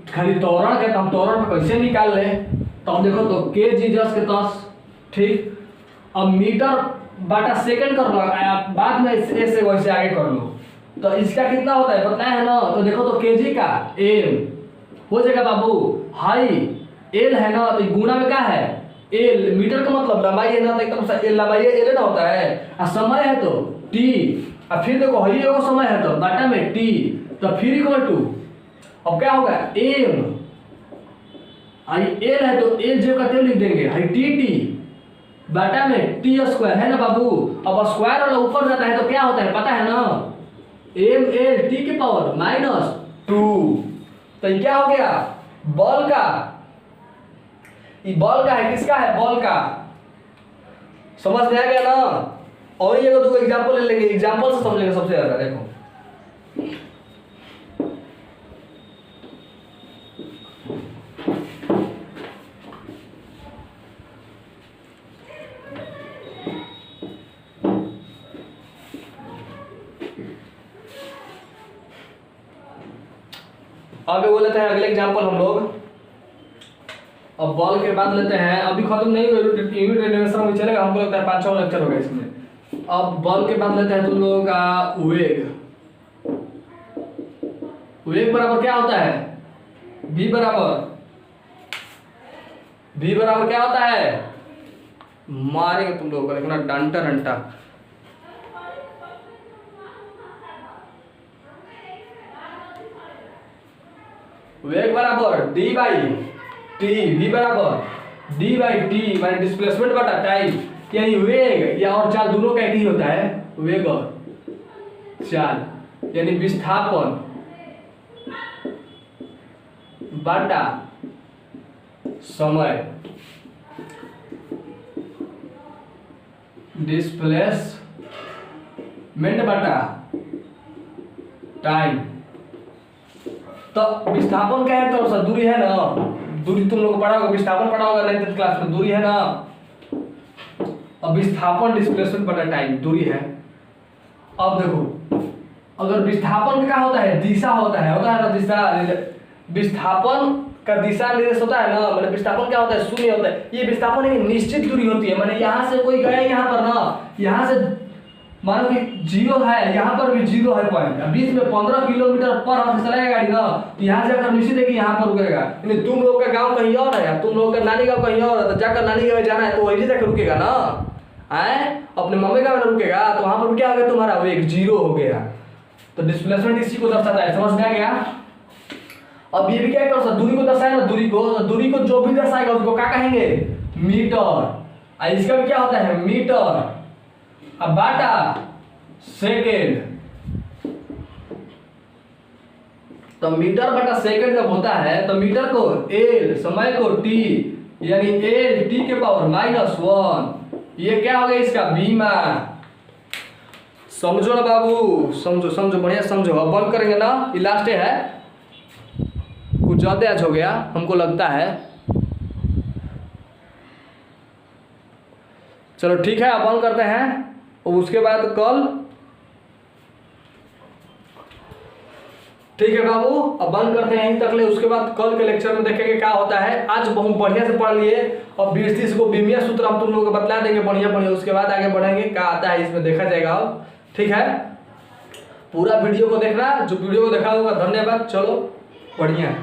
खाली त्वरण के, तो हम त्वरण पे कैसे निकाल ले। तो हम देखो तो के जी जस के 10, ठीक। अब मीटर बाटा सेकंड कर लो, बाद में ऐसे वैसे आगे कर लो। तो इसका कितना होता है बताया है ना, तो देखो तो केजी का एम हो जाएगा बाबू, हाई एल है ना, तो गुणा में क्या है एल, मीटर का मतलब लंबाई है ना, तो एकदम से एल लंबाई है, एल ना होता है, और समय है तो टी, और फिर देखो हई एगो समय है तो बटा में टी, तो फिर इक्वल टू, अब क्या होगा एम, आई एल है तो एल जो का लिख देंगे, हई टी टी बटा में टी स्क्वायर है ना बाबू। अब स्क्वायर वाला ऊपर जाता है तो क्या होता है पता है ना, एम एल टी की पावर माइनस 2। तो ये क्या हो गया बॉल का, ये बॉल का है, किसका है बॉल का, समझ में आ गया ना। और ये दो एग्जांपल ले लेंगे, एग्जांपल से समझेंगे सबसे ज्यादा। देखो आगे वो लेते हैं अगले एग्जांपल हम लोग। अब बॉल के बाद लेते हैं, अभी खत्म नहीं हुआ यूनिट एनिमेशन में चलेगा, हमको लगता है 5-6 लेक्चर हो गए इसमें। अब बॉल के बाद लेते हैं तुम लोगों का वेग। वेग बराबर क्या होता है, v बराबर क्या होता है, मारेंगे तुम लोगों को देखना डंटा डंटा। वेग बराबर d बाई टी, v बराबर d बाई टी माने डिस्प्लेसमेंट बटा टाइम, यानी वेग या और चाल दोनों का एक ही होता है, वेग और चाल यानी विस्थापन बटा समय, डिस्प्लेसमेंट बटा टाइम। तो विस्थापन क्या है, तो दूरी है ना, दूरी तुम लोग को पढ़ा होगा, विस्थापन पढ़ा होगा 9th क्लास में, दूरी है ना। अब विस्थापन डिस्प्लेसमेंट बटा टाइम दूरी है। अब देखो अगर विस्थापन क्या होता है, दिशा होता है ना दिशा, विस्थापन का दिशा निर्देश होता है ना, मतलब विस्थापन क्या होता है शून्य होता है। ये विस्थापन एक निश्चित दूरी होती है, माने यहाँ से कोई गया यहाँ पर ना, यहाँ से मानो कि 0 है, यहाँ पर भी 0 है पॉइंट, बीच में 15 किलोमीटर पर आवर से चलाएगा गाड़ी ना, तो यहाँ से अगर निश्चित है कि यहाँ पर रुकेगा। यानी तुम लोग का गांव कहीं और है, तुम लोग का नानी गांव कहीं और है, तो जाकर नानी गांव जाना है तो वही जाकर रुकेगा ना, आए अपने मम्मी गांव में रुकेगा, तो वहां पर क्या हो गया तुम्हारा वेग 0 हो गया। तो डिस्प्लेसमेंट इसी को दर्शाता है, समझ में आ गया। अब ये भी क्या करता है, दूरी को दर्शाए ना, दूरी को जो भी दर्शाएगा उसको क्या कहेंगे मीटर, और इसका भी क्या होता है मीटर, अब बाटा सेकेंड। तो मीटर बटा सेकेंड जब होता है तो मीटर को एल, समय को टी, यानी एल टी के पावर -1, ये क्या हो गया इसका बीमा। समझो ना बाबू, समझो समझो बढ़िया समझो। अब बंद करेंगे ना, ये लास्ट है, कुछ ज्यादा आज हो गया हमको लगता है। चलो ठीक है, अब बंद करते हैं, और उसके बाद कल, ठीक है बाबू अब बंद करते हैं यहीं तक ले, उसके बाद कल के लेक्चर में देखेंगे क्या होता है। आज बहुत बढ़िया से पढ़ लिए, और 20-30 को बीमिया सूत्र हम तुम लोगों को बतला देंगे बढ़िया बढ़िया, उसके बाद आगे बढ़ेंगे क्या आता है इसमें देखा जाएगा। अब ठीक है, पूरा वीडियो को देखना, जो वीडियो को देखा होगा धन्यवाद। चलो बढ़िया।